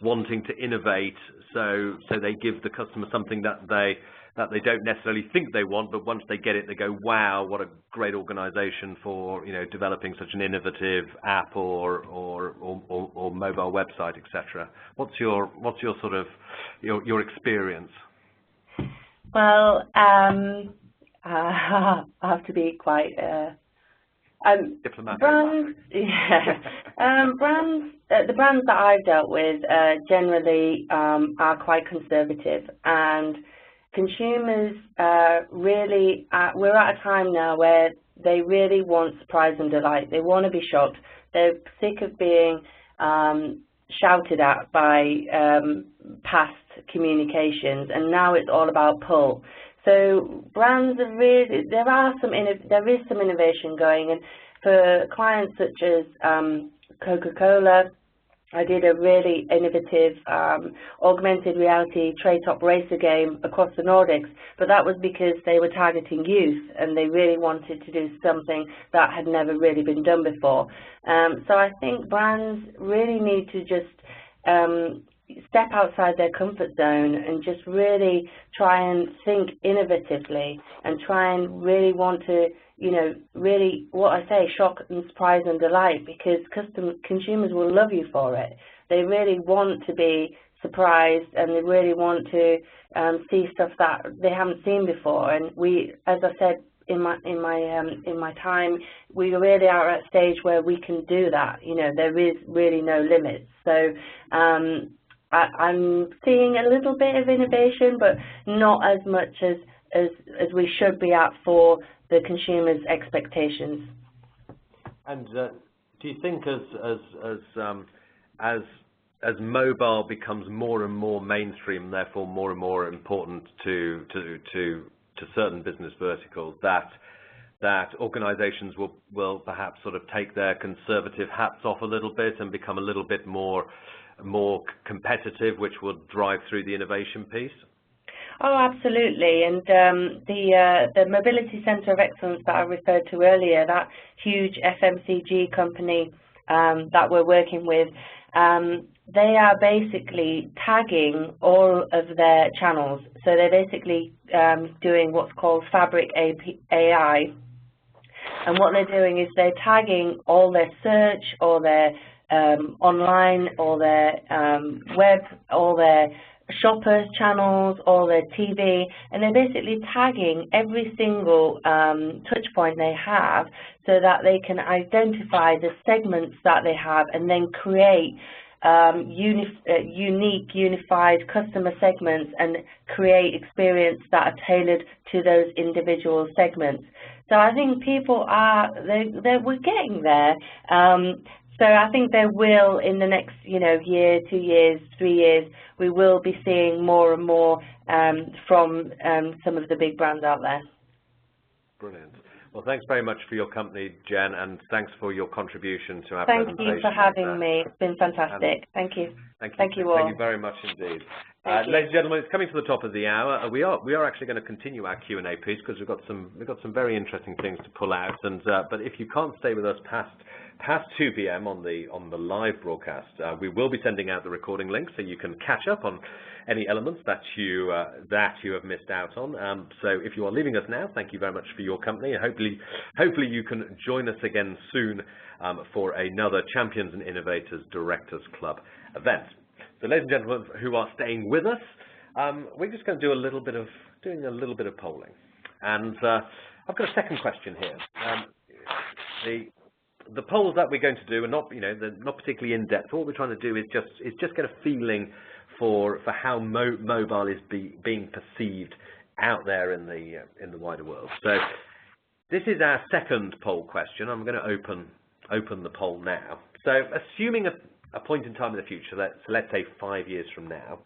A: wanting to innovate so they give the customer something that they don't necessarily think they want, but once they get it, they go, wow, what a great organization for, you know, developing such an innovative app or mobile website, etc. What's your sort of your experience?
C: Well, I have to be quite
A: diplomatic.
C: Brands, the brands that I've dealt with generally are quite conservative, and consumers really, we're at a time now where they really want surprise and delight. They want to be shocked. They're sick of being shouted at by past communications, and now it's all about pull. So brands are really, there is some innovation going, and for clients such as Coca-Cola, I did a really innovative augmented reality trade-top racer game across the Nordics, but that was because they were targeting youth and they really wanted to do something that had never really been done before. So I think brands really need to just step outside their comfort zone and just really try and think innovatively and try and really want to, you know, really, what I say, shock and surprise and delight, because consumers will love you for it. They really want to be surprised, and they really want to see stuff that they haven't seen before. And we, as I said in my time, we really are at a stage where we can do that. You know, there is really no limits. So I'm seeing a little bit of innovation, but not as much as we should be at for the consumer's expectations.
A: And do you think as mobile becomes more and more mainstream, therefore more and more important to certain business verticals, that organizations will perhaps sort of take their conservative hats off a little bit and become a little bit more competitive, which will drive through the innovation piece?
C: Oh, absolutely. And the Mobility Centre of Excellence that I referred to earlier, that huge FMCG company that we're working with, they are basically tagging all of their channels. So they're basically doing what's called Fabric AI. And what they're doing is they're tagging all their search, all their online, all their web, all their shopper channels, all their TV, and they're basically tagging every single touch point they have so that they can identify the segments that they have and then create unique, unified customer segments and create experience that are tailored to those individual segments. So I think people we're getting there. So I think there will, in the next, year, 2 years, 3 years, we will be seeing more and more from some of the big brands out there.
A: Brilliant. Well, thanks very much for your company, Jen, and thanks for your contribution to our presentation.
C: Thank you for having me. It's been fantastic. Thank you.
A: Thank you all.
C: Thank
A: you very much indeed.
C: Ladies
A: and gentlemen, it's coming to the top of the hour. We are actually going to continue our Q&A piece because we've got some very interesting things to pull out. And but if you can't stay with us past 2 p.m. on the live broadcast, we will be sending out the recording link so you can catch up on any elements that you have missed out on. So if you are leaving us now, thank you very much for your company, and hopefully you can join us again soon for another Champions and Innovators Directors Club event. So ladies and gentlemen who are staying with us, we're just going to do a little bit of polling, and I've got a second question here. The polls that we're going to do are not, they're not particularly in depth. What we're trying to do is just get a feeling for how mobile is being perceived out there in the wider world. So this is our second poll question. I'm going to open the poll now. So assuming a point in time in the future, let's say 5 years from now,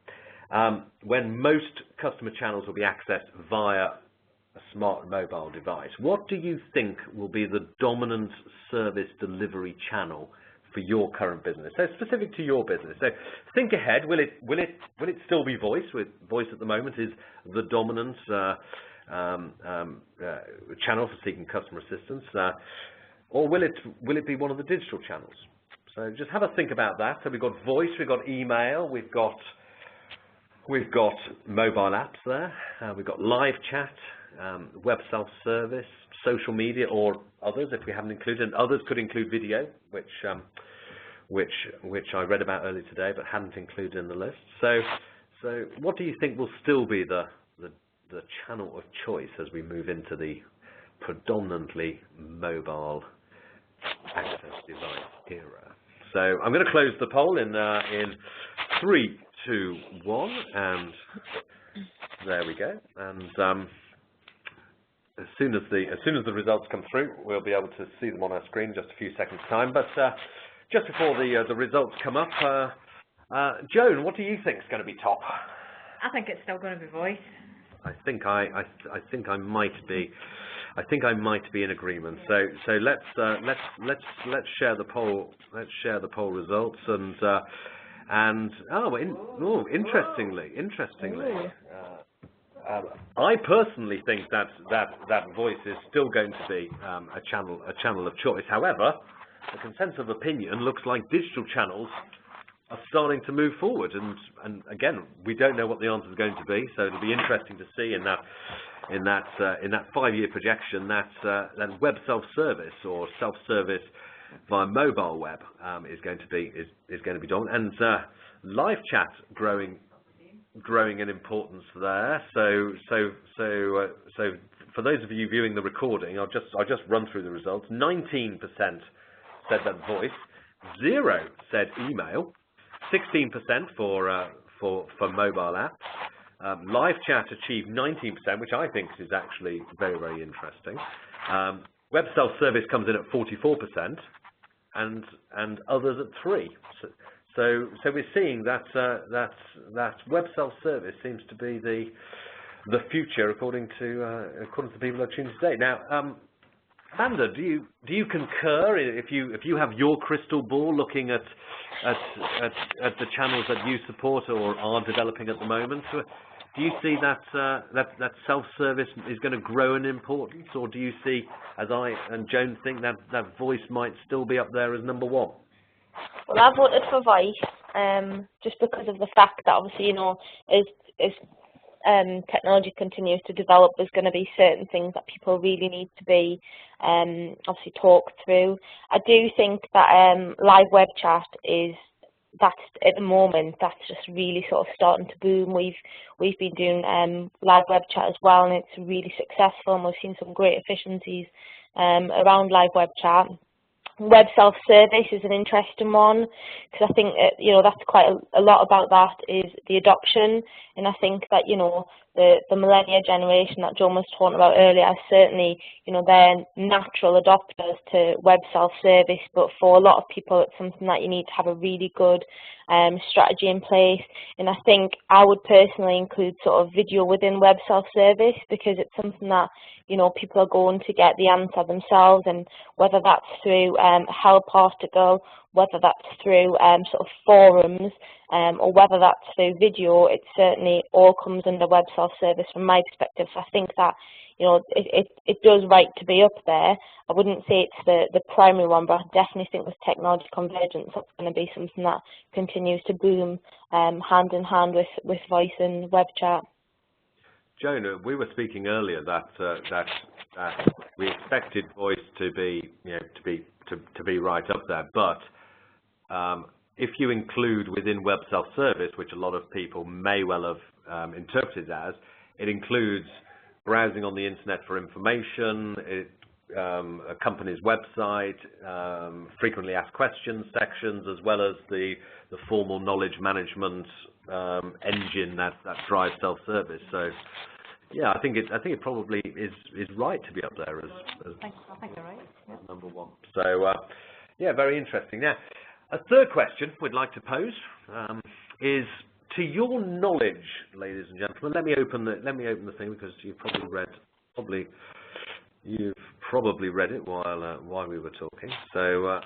A: when most customer channels will be accessed via a smart mobile device, what do you think will be the dominant service delivery channel for your current business? So specific to your business. So think ahead. Will it still be voice? With voice at the moment is the dominant channel for seeking customer assistance, or will it be one of the digital channels? So just have a think about that. So we've got voice, we've got email, we've got mobile apps there, we've got live chat, web self-service, social media, or others if we haven't included. And others could include video, which I read about earlier today, but hadn't included in the list. So what do you think will still be the channel of choice as we move into the predominantly mobile access device era? So I'm going to close the poll in 3, 2, 1, and there we go. And as soon as the results come through, we'll be able to see them on our screen in just a few seconds' time. But just before the results come up, Joan, what do you think is going to be top?
B: I think it's still going to be voice.
A: I think I might be. I think I might be in agreement. So let's share the poll. Let's share the poll results interestingly. I personally think that voice is still going to be a channel of choice. However, the consensus of opinion looks like digital channels are starting to move forward, and again, we don't know what the answer is going to be. So it'll be interesting to see in that 5-year projection that web self-service or self-service via mobile web is going to be dominant, and live chat growing in importance there. So for those of you viewing the recording, I'll just run through the results. 19% said that voice, 0 said email, 16% for mobile apps. Live chat achieved 19%, which I think is actually very, very interesting. Web self-service comes in at 44%, and others at 3%. So we're seeing that web self-service seems to be the future, according to people who are tuning today. Now, Amanda, do you concur? If you have your crystal ball, looking at the channels that you support or are developing at the moment, do you see that self-service is going to grow in importance, or do you see, as I and Joan think, that voice might still be up there as number 1?
D: Well, I voted for voice, just because of the fact that obviously, as technology continues to develop, there's going to be certain things that people really need to be obviously talked through. I do think that live web chat that's at the moment, that's just really sort of starting to boom. We've been doing live web chat as well, and it's really successful, and we've seen some great efficiencies around live web chat. Web self-service is an interesting one, because I think that's quite a lot about that is the adoption, and I think that the millennial generation that John was talking about earlier, certainly they're natural adopters to web self-service, but for a lot of people it's something that you need to have a really good strategy in place. And I think I would personally include sort of video within web self-service, because it's something that people are going to get the answer themselves, and whether that's through a help article, whether that's through sort of forums, or whether that's through video, it certainly all comes under web self-service from my perspective. So I think that it does right to be up there. I wouldn't say it's the primary one, but I definitely think with technology convergence, that's going to be something that continues to boom hand in hand with voice and web chat.
A: Joan, we were speaking earlier that we expected voice to be right up there, but if you include within web self-service, which a lot of people may well have interpreted as, it includes browsing on the internet for information, a company's website, frequently asked questions sections, as well as the formal knowledge management engine that drives self-service. So, yeah, I think it probably is right to be up there as
B: I think you're right. Yeah.
A: Number 1. So, yeah, very interesting. Now, a third question we'd like to pose is, to your knowledge, ladies and gentlemen, let me open the thing, because you've probably read it while we were talking. So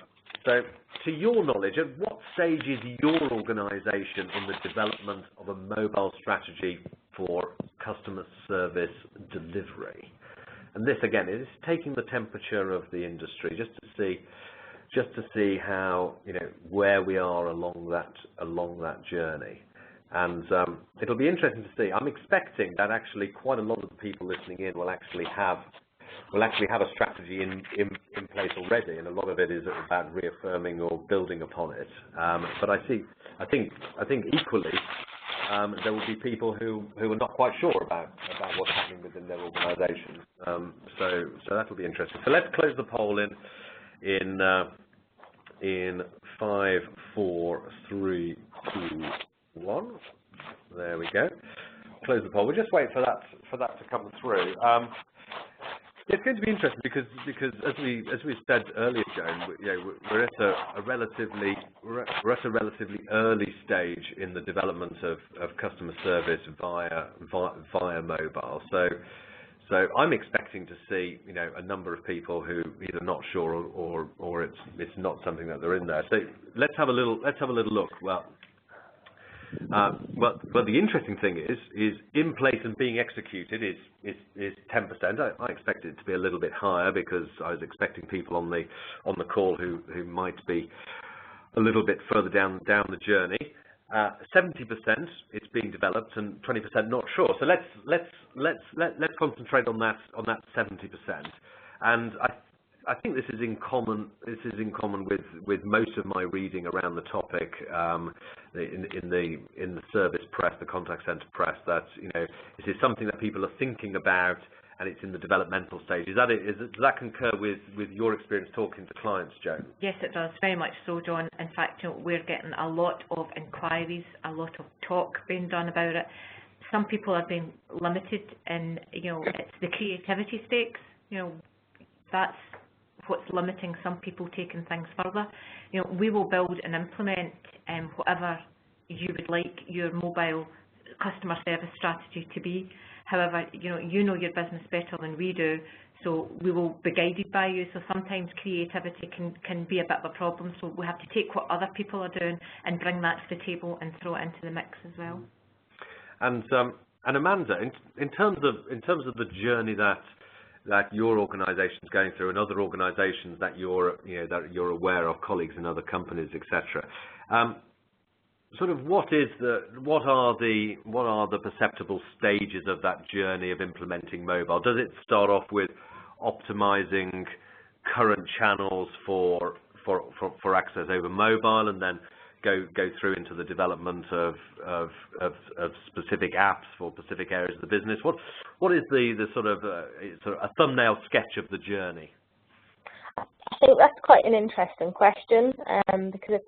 A: So, to your knowledge, at what stage is your organisation in the development of a mobile strategy for customer service delivery? And this, again, is taking the temperature of the industry, just to see how, where we are along that journey. And it'll be interesting to see. I'm expecting that actually quite a lot of the people listening in will actually have a strategy in place already, and a lot of it is about reaffirming or building upon it. But I think equally there will be people who are not quite sure about what's happening within their organisation. So that'll be interesting. So let's close the poll in 5, 4, 3, 2, 1. There we go. Close the poll. We'll just wait for that to come through. It's going to be interesting because as we said earlier, Joan, we're at a relatively early stage in the development of customer service via mobile. So I'm expecting to see a number of people who either not sure or it's not something that they're in there. So let's have a little look. Well, the interesting thing is in place and being executed is 10%. I expect it to be a little bit higher because I was expecting people on the call who might be a little bit further down the journey. 70% it's being developed and 20% not sure. So let's concentrate on that 70%. And I think this is in common with most of my reading around the topic in the service press, the contact center press, that this is something that people are thinking about and it's in the developmental stage. Does that concur with your experience talking to clients, Joan?
B: Yes, it does, very much so, John. In fact, we're getting a lot of inquiries, a lot of talk being done about it. Some people are being limited in, it's the creativity stakes. That's what's limiting some people taking things further. We will build and implement whatever you would like your mobile customer service strategy to be. However, you know your business better than we do, so we will be guided by you. So sometimes creativity can be a bit of a problem. So we have to take what other people are doing and bring that to the table and throw it into the mix as well. And
A: Amanda, in terms of the journey that your organisation is going through and other organisations that you're aware of, colleagues in other companies, etc. Sort of what are the perceptible stages of that journey of implementing mobile? Does it start off with optimizing current channels for access over mobile, and then go through into the development of specific apps for specific areas of the business? What is the sort of a thumbnail sketch of the journey?
D: I think that's quite an interesting question because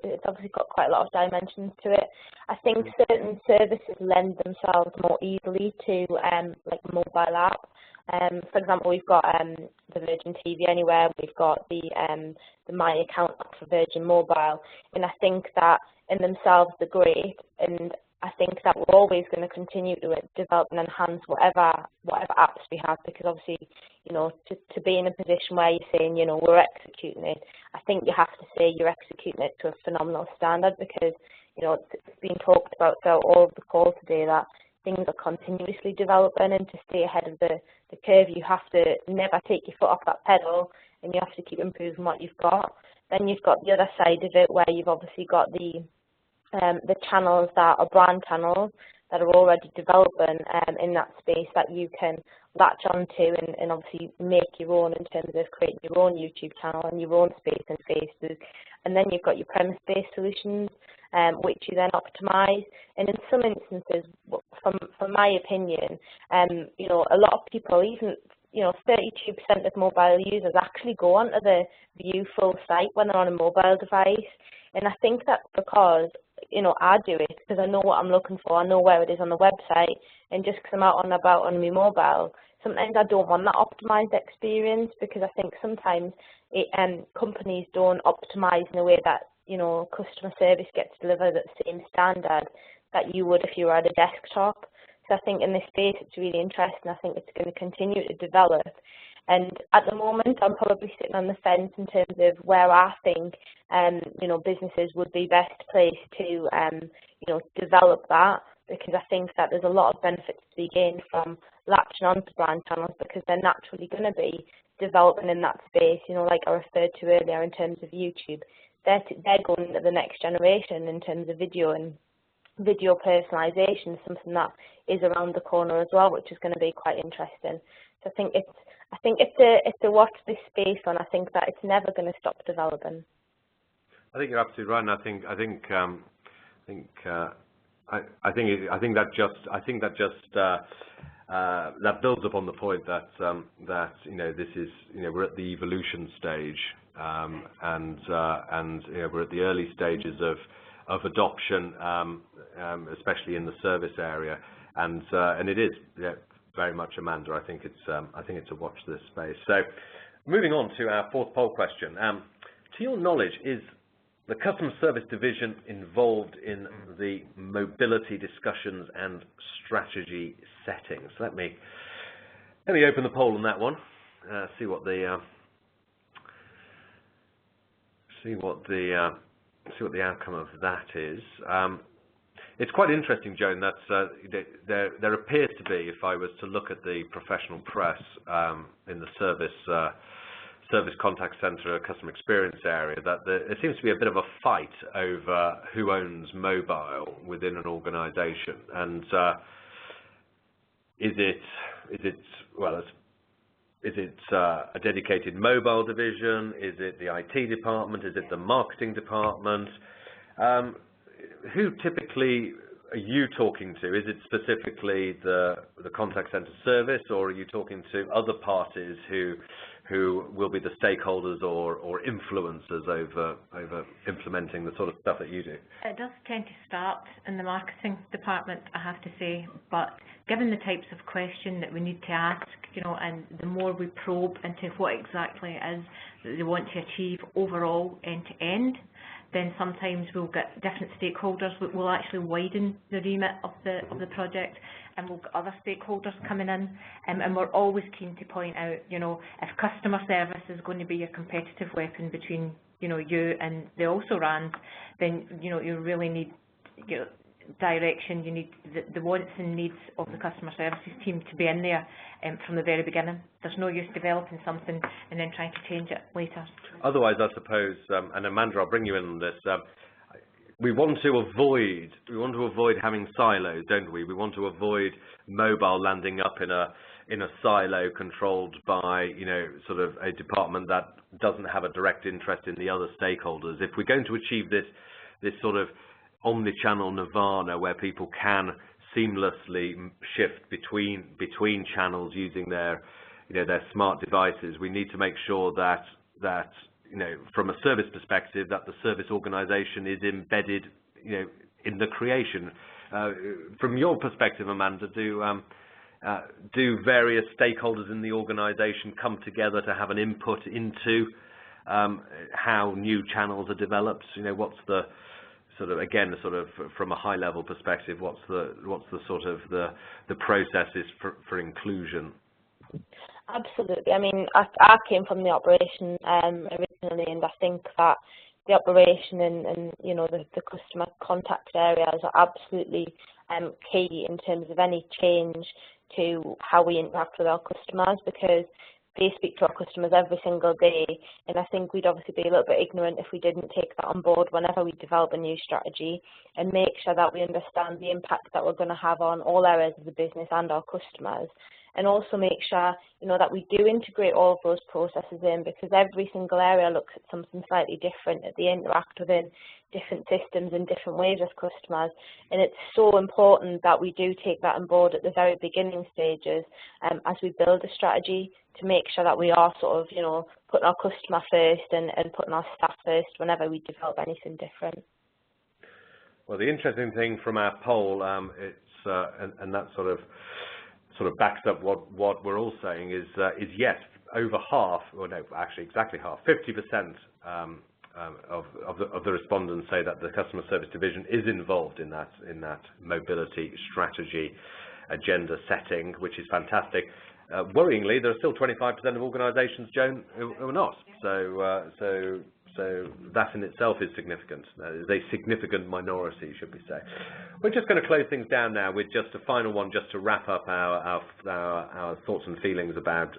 D: it's obviously got quite a lot of dimensions to it. I think certain services lend themselves more easily to like a mobile app. For example, we've got the Virgin TV Anywhere, we've got the My Account for Virgin Mobile, and I think that in themselves they're great, and I think that we're always going to continue to develop and enhance whatever apps we have, because obviously, to be in a position where you're saying, we're executing it, I think you have to say you're executing it to a phenomenal standard, because, it's been talked about throughout all of the call today that things are continuously developing, and to stay ahead of the curve, you have to never take your foot off that pedal, and you have to keep improving what you've got. Then you've got the other side of it, where you've obviously got the channels that are brand channels that are already developing in that space that you can latch onto and obviously make your own in terms of creating your own YouTube channel and your own space in Facebook. And then you've got your premise-based solutions, which you then optimize. And in some instances, from my opinion, a lot of people, even 32% of mobile users actually go onto the view full site when they're on a mobile device. And I think that's because I do it because I know what I'm looking for. I know where it is on the website, and just because I'm out and about on my mobile, sometimes I don't want that optimized experience, because I think sometimes companies don't optimize in a way that customer service gets delivered at the same standard that you would if you were at a desktop. So I think in this space it's really interesting. I think it's going to continue to develop. And at the moment, I'm probably sitting on the fence in terms of where I think, you know, businesses would be best placed to, you know, develop that, because I think that there's a lot of benefits to be gained from latching onto brand channels, because they're naturally going to be developing in that space, you know, like I referred to earlier in terms of YouTube. They're going into the next generation in terms of video, and video personalisation is something that is around the corner as well, which is going to be quite interesting. So I think it's a watch this space on. I think that it's never going to stop developing.
A: I think you're absolutely right, and I think that builds upon the point that you know, this is, you know, we're at the evolution stage, and you know, we're at the early stages of adoption, especially in the service area, and it is, yeah, very much, Amanda. I think it's a watch this space. So, moving on to our fourth poll question. To your knowledge, is the customer service division involved in the mobility discussions and strategy settings? Let me open the poll on that one. See what the outcome of that is. It's quite interesting, Joan, that there appears to be, if I was to look at the professional press in the service contact center, customer experience area, that there seems to be a bit of a fight over who owns mobile within an organisation, and is it a dedicated mobile division? Is it the IT department? Is it the marketing department? Who typically are you talking to? Is it specifically the contact center service, or are you talking to other parties who will be the stakeholders or influencers over implementing the sort of stuff that you do?
B: It does tend to start in the marketing department, I have to say, but given the types of question that we need to ask, you know, and the more we probe into what exactly it is that they want to achieve overall end to end, then sometimes we'll get different stakeholders. We'll actually widen the remit of the project, and we'll get other stakeholders coming in, and we're always keen to point out, you know, if customer service is going to be your competitive weapon between, you know, you and the also-rans, then, you know, you really need, you know, direction. You need the wants and needs of the customer services team to be in there from the very beginning. There's no use developing something and then trying to change it later.
A: Otherwise, I suppose, and Amanda, I'll bring you in on this. We want to avoid having silos, don't we? We want to avoid mobile landing up in a silo controlled by, you know, sort of a department that doesn't have a direct interest in the other stakeholders. If we're going to achieve this sort of omni-channel nirvana where people can seamlessly shift between channels using their smart devices, we need to make sure that you know, from a service perspective, that the service organization is embedded, you know, in the creation. From your perspective, Amanda, do various stakeholders in the organization come together to have an input into how new channels are developed? You know, what's the sort of, again, sort of from a high level perspective, what's the sort of the processes for inclusion?
D: Absolutely. I mean, I came from the operation originally, and I think that the operation and you know, the customer contact areas are absolutely key in terms of any change to how we interact with our customers, because they speak to our customers every single day, and I think we'd obviously be a little bit ignorant if we didn't take that on board whenever we develop a new strategy and make sure that we understand the impact that we're going to have on all areas of the business and our customers, and also make sure, you know, that we do integrate all of those processes in, because every single area looks at something slightly different, that they interact within different systems in different ways as customers, and it's so important that we do take that on board at the very beginning stages as we build a strategy, to make sure that we are sort of, you know, putting our customer first and putting our staff first whenever we develop anything different.
A: Well, the interesting thing from our poll, and that sort of backs up what we're all saying, is yes, over half, or no, actually exactly half, 50% of the respondents say that the customer service division is involved in that mobility strategy agenda setting, which is fantastic. worryingly, there are still 25% of organisations, Joan, who are not. So that in itself is significant. Is a significant minority, should we say. We're just going to close things down now with just a final one, just to wrap up our thoughts and feelings about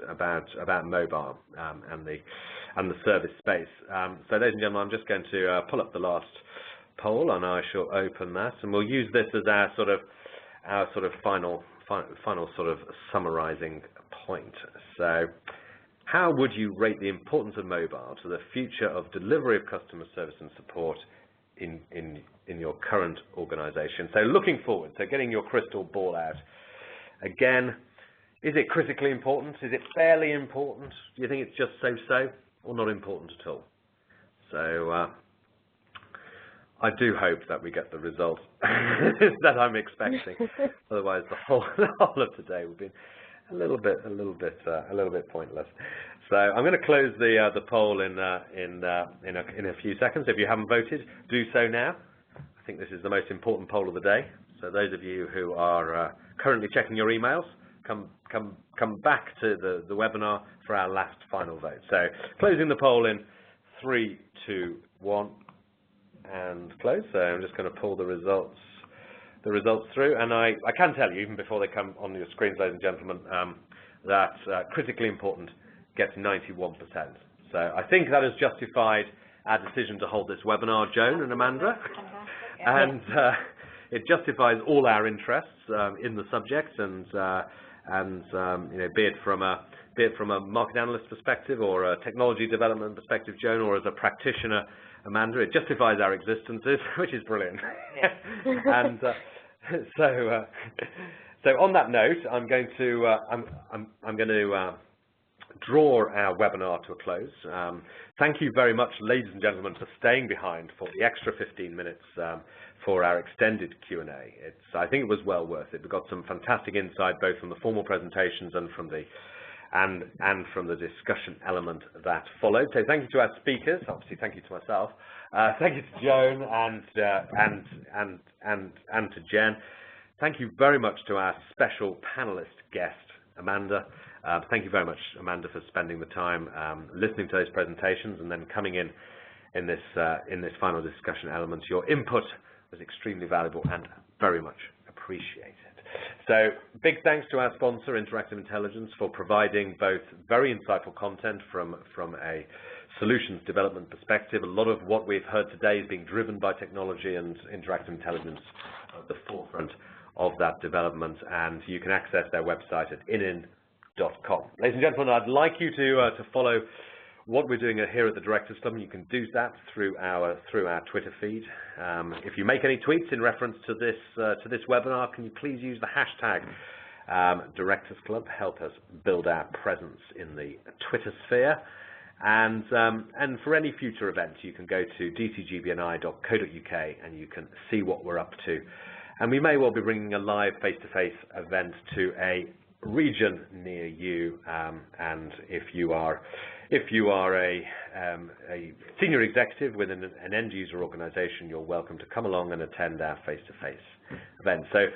A: mobile and the service space. So, ladies and gentlemen, I'm just going to pull up the last poll, and I shall open that, and we'll use this as our sort of final sort of summarising point. So, how would you rate the importance of mobile to the future of delivery of customer service and support in your current organisation? So looking forward, so getting your crystal ball out. Again, is it critically important? Is it fairly important? Do you think it's just so-so or not important at all? So I do hope that we get the result that I'm expecting. Otherwise, the whole of today would be a little bit pointless. So I'm going to close the poll in a few seconds. If you haven't voted, do so now. I think this is the most important poll of the day. So those of you who are currently checking your emails, come back to the webinar for our last final vote. So closing the poll in 3, 2, 1, and close. So I'm just going to pull the results through, and I can tell you, even before they come on your screens, ladies and gentlemen, that critically important gets 91%. So I think that has justified our decision to hold this webinar, Joan and Amanda, and it justifies all our interests in the subject, and you know, be it from a market analyst perspective or a technology development perspective, Joan, or as a practitioner, Amanda, it justifies our existences, which is brilliant. And so on that note, I'm going to draw our webinar to a close. Thank you very much, ladies and gentlemen, for staying behind for the extra 15 minutes for our extended Q&A. I think it was well worth it. We got some fantastic insight, both from the formal presentations and from the discussion element that followed. So thank you to our speakers. Obviously, thank you to myself. Thank you to Joan and to Jen. Thank you very much to our special panelist guest, Amanda. Thank you very much, Amanda, for spending the time listening to those presentations and then coming in this final discussion element. Your input was extremely valuable and very much appreciated. So big thanks to our sponsor, Interactive Intelligence, for providing both very insightful content from a solutions development perspective. A lot of what we've heard today is being driven by technology, and Interactive Intelligence at the forefront of that development, and you can access their website at inin.com. Ladies and gentlemen, I'd like you to follow what we're doing here at the Directors Club, and you can do that through our Twitter feed. If you make any tweets in reference to this webinar, can you please use the hashtag Directors Club? Help us build our presence in the Twitter sphere. And for any future events, you can go to dcgbni.co.uk and you can see what we're up to. And we may well be bringing a live face-to-face event to a region near you. And if you are a senior executive within an end-user organisation, you're welcome to come along and attend our face-to-face event. So,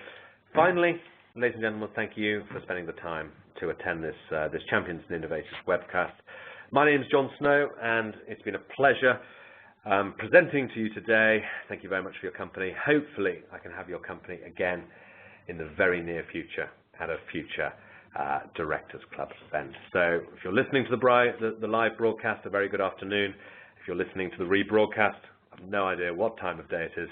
A: finally, ladies and gentlemen, thank you for spending the time to attend this Champions and Innovators webcast. My name is John Snow, and it's been a pleasure presenting to you today. Thank you very much for your company. Hopefully, I can have your company again in the very near future at a future Directors Club event. So if you're listening to the live broadcast, a very good afternoon. If you're listening to the rebroadcast, I have no idea what time of day it is,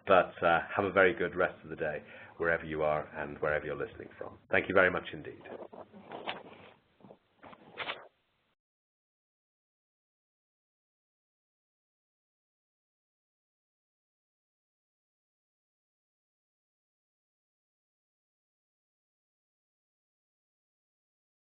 A: but have a very good rest of the day, wherever you are and wherever you're listening from. Thank you very much indeed.